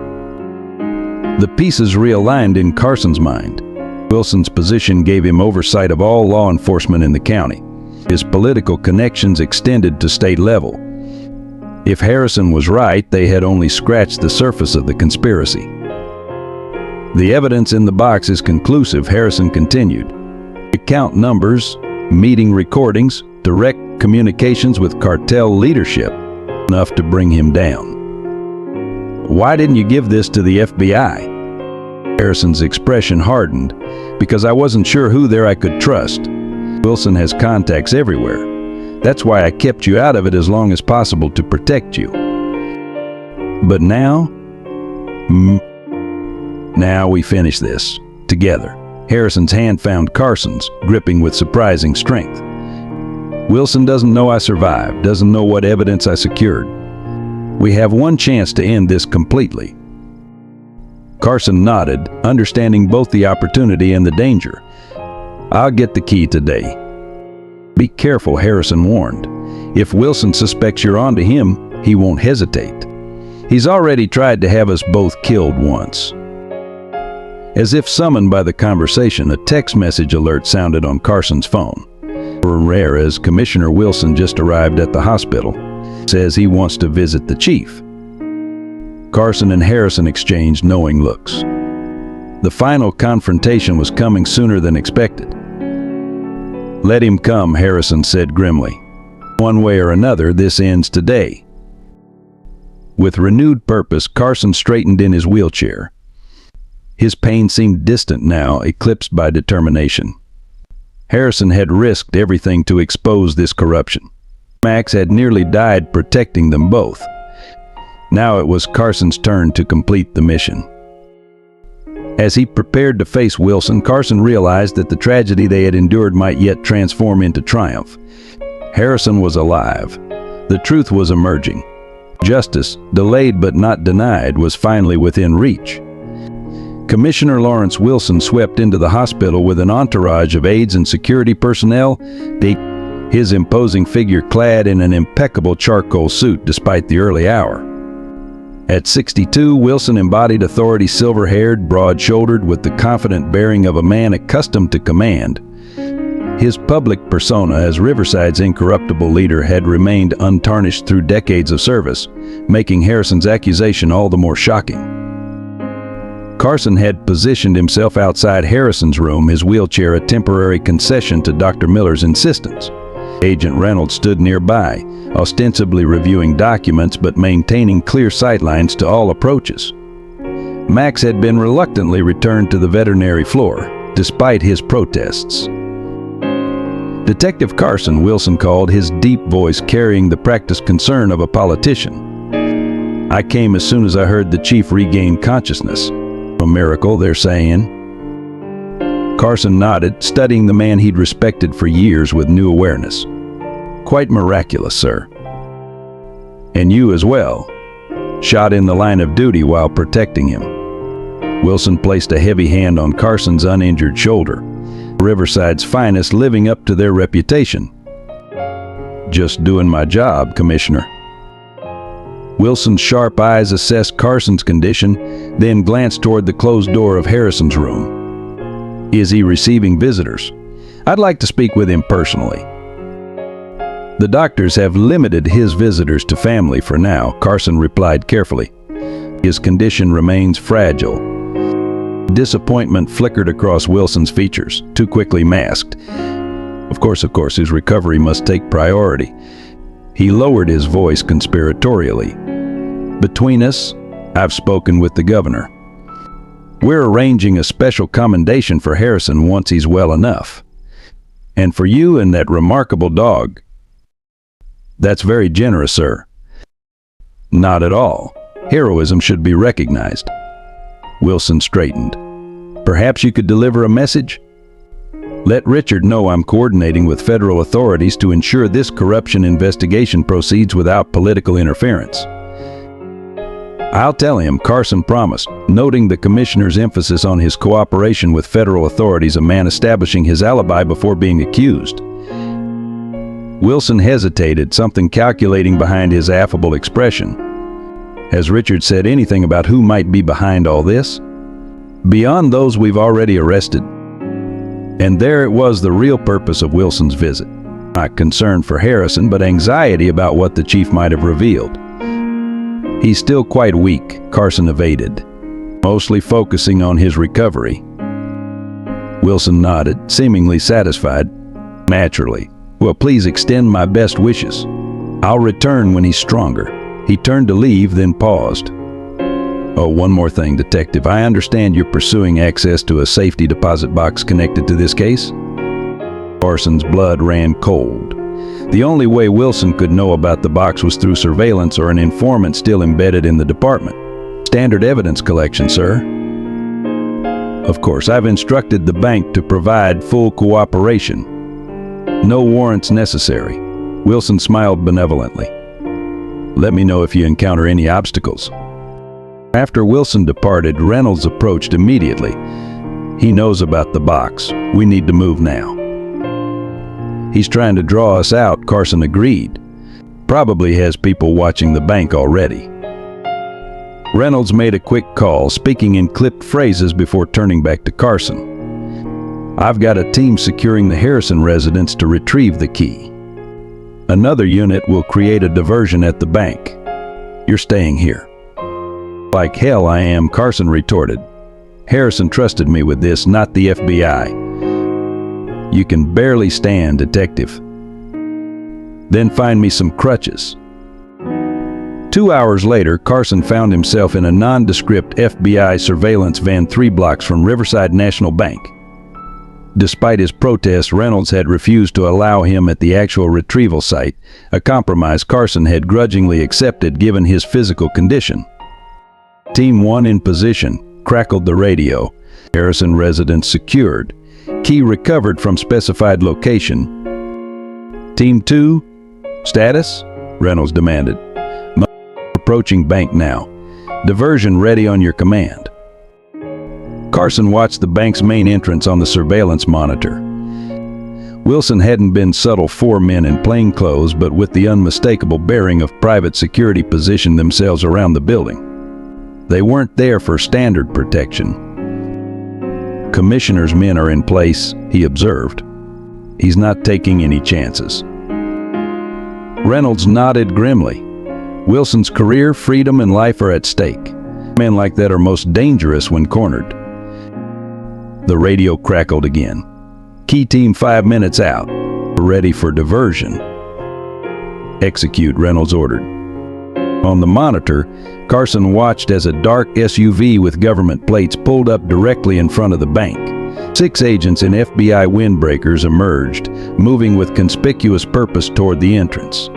The pieces realigned in Carson's mind. Wilson's position gave him oversight of all law enforcement in the county. His political connections extended to state level. If Harrison was right, they had only scratched the surface of the conspiracy. "The evidence in the box is conclusive," Harrison continued. "Account numbers, meeting recordings, direct communications with cartel leadership, enough to bring him down." "Why didn't you give this to the FBI?" Harrison's expression hardened. "Because I wasn't sure who there I could trust. Wilson has contacts everywhere. That's why I kept you out of it as long as possible, to protect you. But now? Now we finish this. Together." Harrison's hand found Carson's, gripping with surprising strength. "Wilson doesn't know I survived, doesn't know what evidence I secured. We have one chance to end this completely." Carson nodded, understanding both the opportunity and the danger. "I'll get the key today." "Be careful," Harrison warned. "If Wilson suspects you're onto him, he won't hesitate. He's already tried to have us both killed once." As if summoned by the conversation, a text message alert sounded on Carson's phone. "As Commissioner Wilson just arrived at the hospital. Says he wants to visit the chief." Carson and Harrison exchanged knowing looks. The final confrontation was coming sooner than expected. "Let him come," Harrison said grimly. "One way or another, this ends today." With renewed purpose, Carson straightened in his wheelchair. His pain seemed distant now, eclipsed by determination. Harrison had risked everything to expose this corruption. Max had nearly died protecting them both. Now it was Carson's turn to complete the mission. As he prepared to face Wilson, Carson realized that the tragedy they had endured might yet transform into triumph. Harrison was alive. The truth was emerging. Justice, delayed but not denied, was finally within reach. Commissioner Lawrence Wilson swept into the hospital with an entourage of aides and security personnel, his imposing figure clad in an impeccable charcoal suit despite the early hour. At 62, Wilson embodied authority, silver-haired, broad-shouldered, with the confident bearing of a man accustomed to command. His public persona as Riverside's incorruptible leader had remained untarnished through decades of service, making Harrison's accusation all the more shocking. Carson had positioned himself outside Harrison's room, his wheelchair a temporary concession to Dr. Miller's insistence. Agent Reynolds stood nearby, ostensibly reviewing documents but maintaining clear sightlines to all approaches. Max had been reluctantly returned to the veterinary floor, despite his protests. Detective Carson, Wilson called, his deep voice carrying the practiced concern of a politician. "I came as soon as I heard the chief regain consciousness. A miracle, they're saying." Carson nodded, studying the man he'd respected for years with new awareness. "Quite miraculous, sir." "And you as well. Shot in the line of duty while protecting him." Wilson placed a heavy hand on Carson's uninjured shoulder. Riverside's finest, living up to their reputation. "Just doing my job, Commissioner." Wilson's sharp eyes assessed Carson's condition, then glanced toward the closed door of Harrison's room. "Is he receiving visitors? I'd like to speak with him personally." "The doctors have limited his visitors to family for now," Carson replied carefully. "His condition remains fragile." Disappointment flickered across Wilson's features, too quickly masked. Of course, his recovery must take priority. He lowered his voice conspiratorially. "Between us, I've spoken with the governor. We're arranging a special commendation for Harrison once he's well enough. And for you and that remarkable dog." "That's very generous, sir." "Not at all. Heroism should be recognized." Wilson straightened. "Perhaps you could deliver a message? Let Richard know I'm coordinating with federal authorities to ensure this corruption investigation proceeds without political interference." "I'll tell him," Carson promised, noting the commissioner's emphasis on his cooperation with federal authorities, a man establishing his alibi before being accused. Wilson hesitated, something calculating behind his affable expression. Has Richard said anything about who might be behind all this? Beyond those we've already arrested? And there it was, the real purpose of Wilson's visit. Not concern for Harrison, but anxiety about what the chief might have revealed. "He's still quite weak," Carson evaded, mostly focusing on his recovery. Wilson nodded, seemingly satisfied. "Naturally. Well, please extend my best wishes. I'll return when he's stronger." He turned to leave, then paused. "Oh, one more thing, Detective. I understand you're pursuing access to a safety deposit box connected to this case?" Carson's blood ran cold. The only way Wilson could know about the box was through surveillance or an informant still embedded in the department. "Standard evidence collection, sir." "Of course, I've instructed the bank to provide full cooperation. No warrants necessary." Wilson smiled benevolently. "Let me know if you encounter any obstacles." After Wilson departed, Reynolds approached immediately. "He knows about the box. We need to move now." "He's trying to draw us out," Carson agreed. "Probably has people watching the bank already." Reynolds made a quick call, speaking in clipped phrases before turning back to Carson. "I've got a team securing the Harrison residence to retrieve the key. Another unit will create a diversion at the bank. You're staying here." Like hell I am, Carson retorted. Harrison trusted me with this, not the FBI. You can barely stand, detective. Then find me some crutches. 2 hours later, Carson found himself in a nondescript FBI surveillance van 3 blocks from Riverside National Bank. Despite his protests, Reynolds had refused to allow him at the actual retrieval site, a compromise Carson had grudgingly accepted given his physical condition. Team 1 in position, crackled the radio. Harrison residence secured. Key recovered from specified location. Team 2, status? Reynolds demanded. Approaching bank now. Diversion ready on your command. Carson watched the bank's main entrance on the surveillance monitor. Wilson hadn't been subtle. 4 men in plain clothes, but with the unmistakable bearing of private security, positioned themselves around the building. They weren't there for standard protection. Commissioner's men are in place, he observed. He's not taking any chances. Reynolds nodded grimly. Wilson's career, freedom, and life are at stake. Men like that are most dangerous when cornered. The radio crackled again. Key team 5 minutes out. Ready for diversion. Execute, Reynolds ordered. On the monitor, Carson watched as a dark SUV with government plates pulled up directly in front of the bank. 6 agents in FBI windbreakers emerged, moving with conspicuous purpose toward the entrance.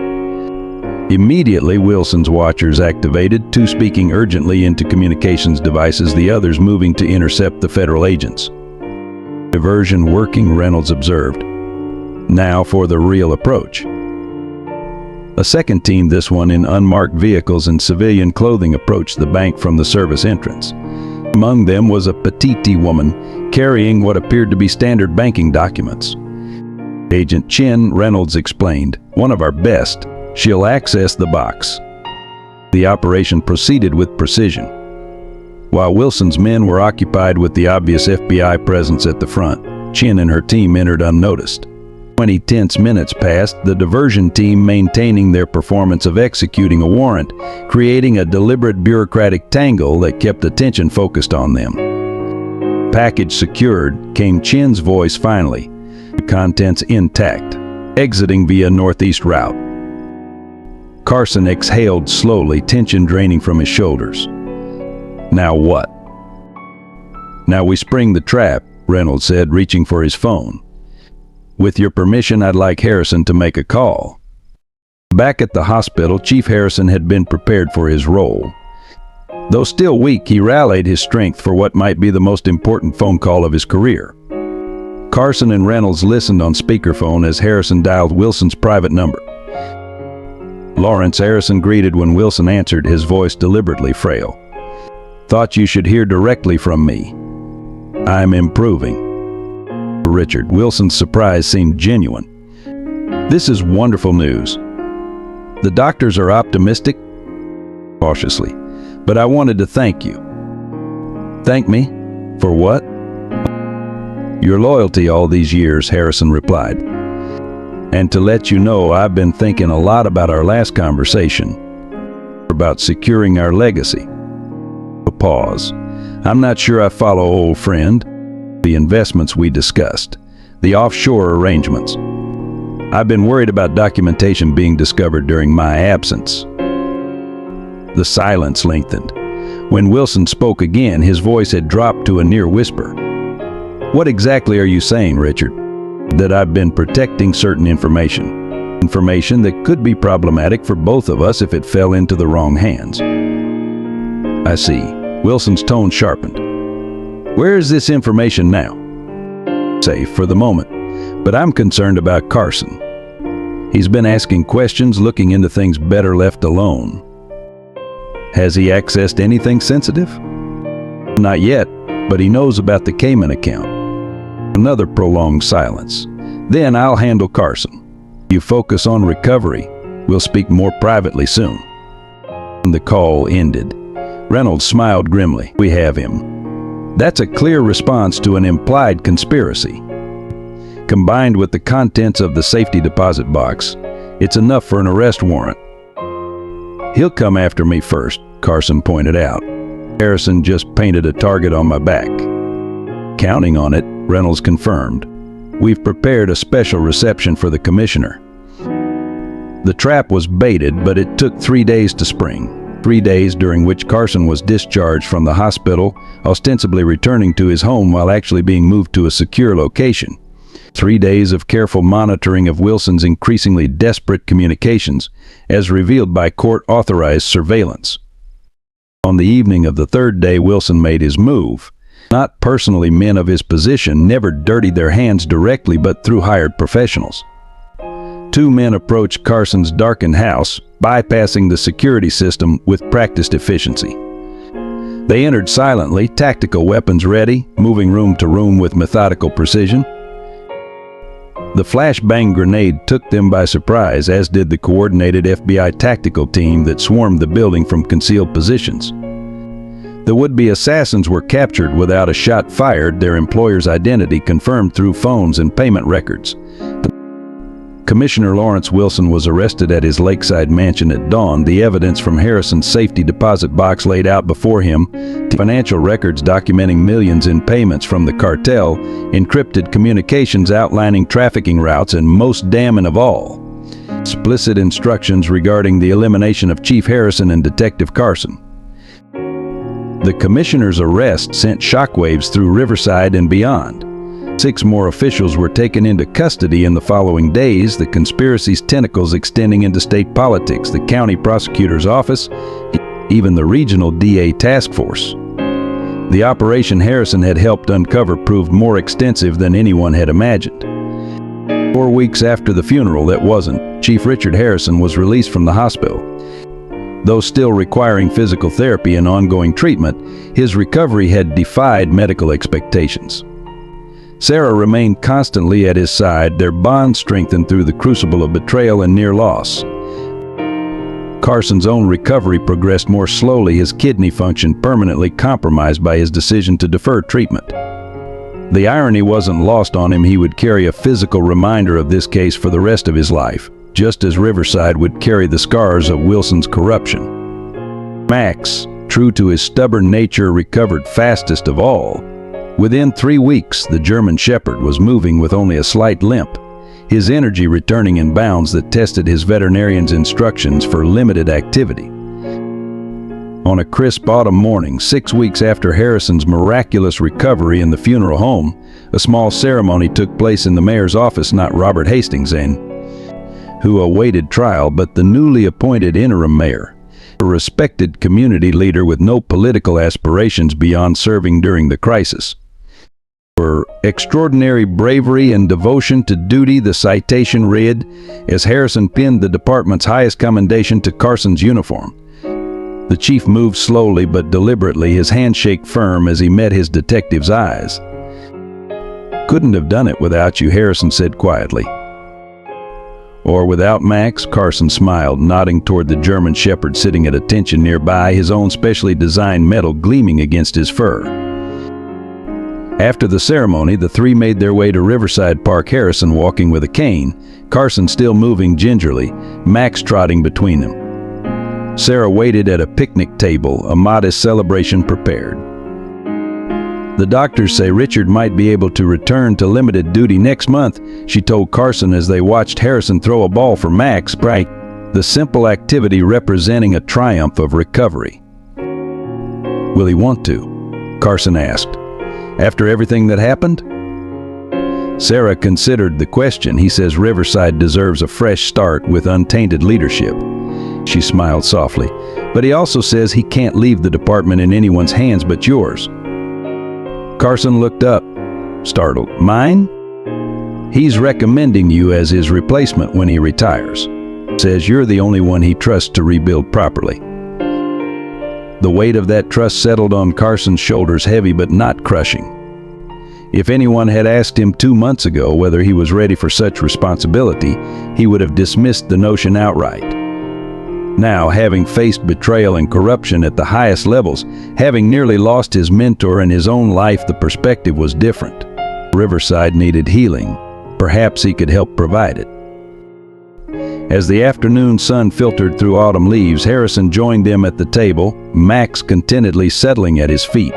Immediately, Wilson's watchers activated, 2 speaking urgently into communications devices, the others moving to intercept the federal agents. Diversion working, Reynolds observed. Now for the real approach. A second team, this one in unmarked vehicles and civilian clothing, approached the bank from the service entrance. Among them was a petite woman carrying what appeared to be standard banking documents. Agent Chin, Reynolds explained, one of our best. She'll access the box. The operation proceeded with precision. While Wilson's men were occupied with the obvious FBI presence at the front, Chin and her team entered unnoticed. 20 tense minutes passed, the diversion team maintaining their performance of executing a warrant, creating a deliberate bureaucratic tangle that kept attention focused on them. Package secured, came Chin's voice finally. Contents intact. Exiting via northeast route. Carson exhaled slowly, tension draining from his shoulders. Now what? Now we spring the trap, Reynolds said, reaching for his phone. With your permission, I'd like Harrison to make a call. Back at the hospital, Chief Harrison had been prepared for his role. Though still weak, he rallied his strength for what might be the most important phone call of his career. Carson and Reynolds listened on speakerphone as Harrison dialed Wilson's private number. Lawrence, Harrison greeted when Wilson answered, his voice deliberately frail. Thought you should hear directly from me. I'm improving. Richard, Wilson's surprise seemed genuine. This is wonderful news. The doctors are optimistic, cautiously, but I wanted to thank you. Thank me? For what? Your loyalty all these years, Harrison replied. And to let you know, I've been thinking a lot about our last conversation, about securing our legacy. A pause. I'm not sure I follow, old friend. The investments we discussed, the offshore arrangements. I've been worried about documentation being discovered during my absence. The silence lengthened. When Wilson spoke again, his voice had dropped to a near whisper. What exactly are you saying, Richard? That I've been protecting certain information. Information that could be problematic for both of us if it fell into the wrong hands. I see. Wilson's tone sharpened. Where is this information now? Safe for the moment, but I'm concerned about Carson. He's been asking questions, looking into things better left alone. Has he accessed anything sensitive? Not yet, but he knows about the Cayman account. Another prolonged silence. Then I'll handle Carson. You focus on recovery. We'll speak more privately soon. The call ended. Reynolds smiled grimly. We have him. That's a clear response to an implied conspiracy. Combined with the contents of the safety deposit box, it's enough for an arrest warrant. He'll come after me first, Carson pointed out. Harrison just painted a target on my back. Counting on it, Reynolds confirmed. We've prepared a special reception for the commissioner. The trap was baited, but it took 3 days to spring. 3 days during which Carson was discharged from the hospital, ostensibly returning to his home while actually being moved to a secure location. 3 days of careful monitoring of Wilson's increasingly desperate communications, as revealed by court-authorized surveillance. On the evening of the third day Wilson made his move. Not personally, men of his position never dirtied their hands directly but through hired professionals. 2 men approached Carson's darkened house, bypassing the security system with practiced efficiency. They entered silently, tactical weapons ready, moving room to room with methodical precision. The flashbang grenade took them by surprise, as did the coordinated FBI tactical team that swarmed the building from concealed positions. The would-be assassins were captured without a shot fired, their employer's identity confirmed through phones and payment records. Commissioner Lawrence Wilson was arrested at his lakeside mansion at dawn, the evidence from Harrison's safety deposit box laid out before him, financial records documenting millions in payments from the cartel, encrypted communications outlining trafficking routes, and most damning of all, explicit instructions regarding the elimination of Chief Harrison and Detective Carson. The commissioner's arrest sent shockwaves through Riverside and beyond. 6 more officials were taken into custody in the following days, the conspiracy's tentacles extending into state politics, the county prosecutor's office, even the regional DA task force. The operation Harrison had helped uncover proved more extensive than anyone had imagined. 4 weeks after the funeral that wasn't, Chief Richard Harrison was released from the hospital. Though still requiring physical therapy and ongoing treatment, his recovery had defied medical expectations. Sarah remained constantly at his side, their bond strengthened through the crucible of betrayal and near loss. Carson's own recovery progressed more slowly, his kidney function permanently compromised by his decision to defer treatment. The irony wasn't lost on him. He would carry a physical reminder of this case for the rest of his life, just as Riverside would carry the scars of Wilson's corruption. Max, true to his stubborn nature, recovered fastest of all. Within 3 weeks, the German Shepherd was moving with only a slight limp, his energy returning in bounds that tested his veterinarian's instructions for limited activity. On a crisp autumn morning, 6 weeks after Harrison's miraculous recovery in the funeral home, a small ceremony took place in the mayor's office, not Robert Hastings, who awaited trial, but the newly appointed interim mayor, a respected community leader with no political aspirations beyond serving during the crisis. For extraordinary bravery and devotion to duty, the citation read, as Harrison pinned the department's highest commendation to Carson's uniform. The chief moved slowly but deliberately, his handshake firm as he met his detective's eyes. "Couldn't have done it without you," Harrison said quietly. "Or without Max?" Carson smiled, nodding toward the German Shepherd sitting at attention nearby, his own specially designed metal gleaming against his fur. After the ceremony, the 3 made their way to Riverside Park, Harrison walking with a cane, Carson still moving gingerly, Max trotting between them. Sarah waited at a picnic table, a modest celebration prepared. "The doctors say Richard might be able to return to limited duty next month," she told Carson as they watched Harrison throw a ball for Max, the simple activity representing a triumph of recovery. "Will he want to?" Carson asked. "After everything that happened?" Sarah considered the question. "He says Riverside deserves a fresh start with untainted leadership." She smiled softly. "But he also says he can't leave the department in anyone's hands but yours." Carson looked up, startled. "Mine?" "He's recommending you as his replacement when he retires. Says you're the only one he trusts to rebuild properly." The weight of that trust settled on Carson's shoulders, heavy but not crushing. If anyone had asked him 2 months ago whether he was ready for such responsibility, he would have dismissed the notion outright. Now, having faced betrayal and corruption at the highest levels, having nearly lost his mentor and his own life, the perspective was different. Riverside needed healing. Perhaps he could help provide it. As the afternoon sun filtered through autumn leaves, Harrison joined them at the table, Max contentedly settling at his feet.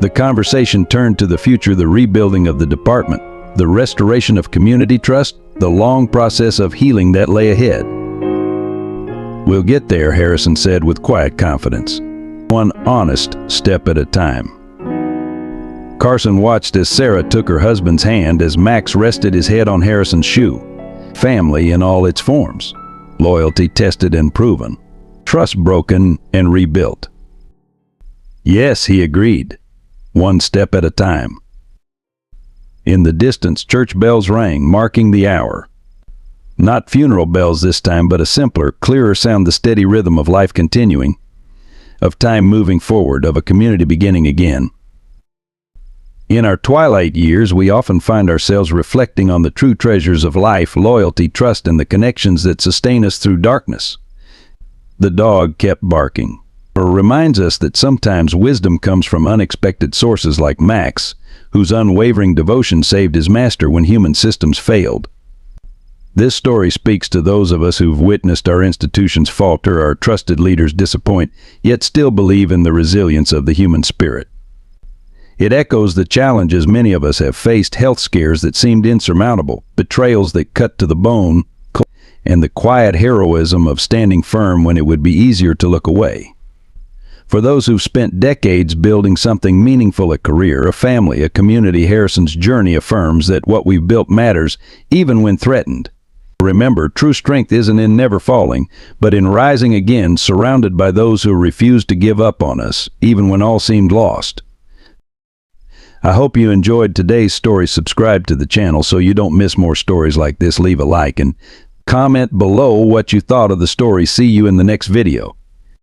The conversation turned to the future, the rebuilding of the department, the restoration of community trust, the long process of healing that lay ahead. "We'll get there," Harrison said with quiet confidence. "One honest step at a time." Carson watched as Sarah took her husband's hand as Max rested his head on Harrison's shoe. Family in all its forms. Loyalty tested and proven. Trust broken and rebuilt. "Yes," he agreed. "One step at a time." In the distance, church bells rang, marking the hour. Not funeral bells this time, but a simpler, clearer sound, the steady rhythm of life continuing, of time moving forward, of a community beginning again. In our twilight years, we often find ourselves reflecting on the true treasures of life, loyalty, trust, and the connections that sustain us through darkness. The dog kept barking. It reminds us that sometimes wisdom comes from unexpected sources, like Max, whose unwavering devotion saved his master when human systems failed. This story speaks to those of us who've witnessed our institutions falter, our trusted leaders disappoint, yet still believe in the resilience of the human spirit. It echoes the challenges many of us have faced, health scares that seemed insurmountable, betrayals that cut to the bone, and the quiet heroism of standing firm when it would be easier to look away. For those who've spent decades building something meaningful, a career, a family, a community, Harrison's journey affirms that what we've built matters, even when threatened. Remember, true strength isn't in never falling, but in rising again, surrounded by those who refuse to give up on us, even when all seemed lost. I hope you enjoyed today's story. Subscribe to the channel so you don't miss more stories like this. Leave a like and comment below what you thought of the story. See you in the next video.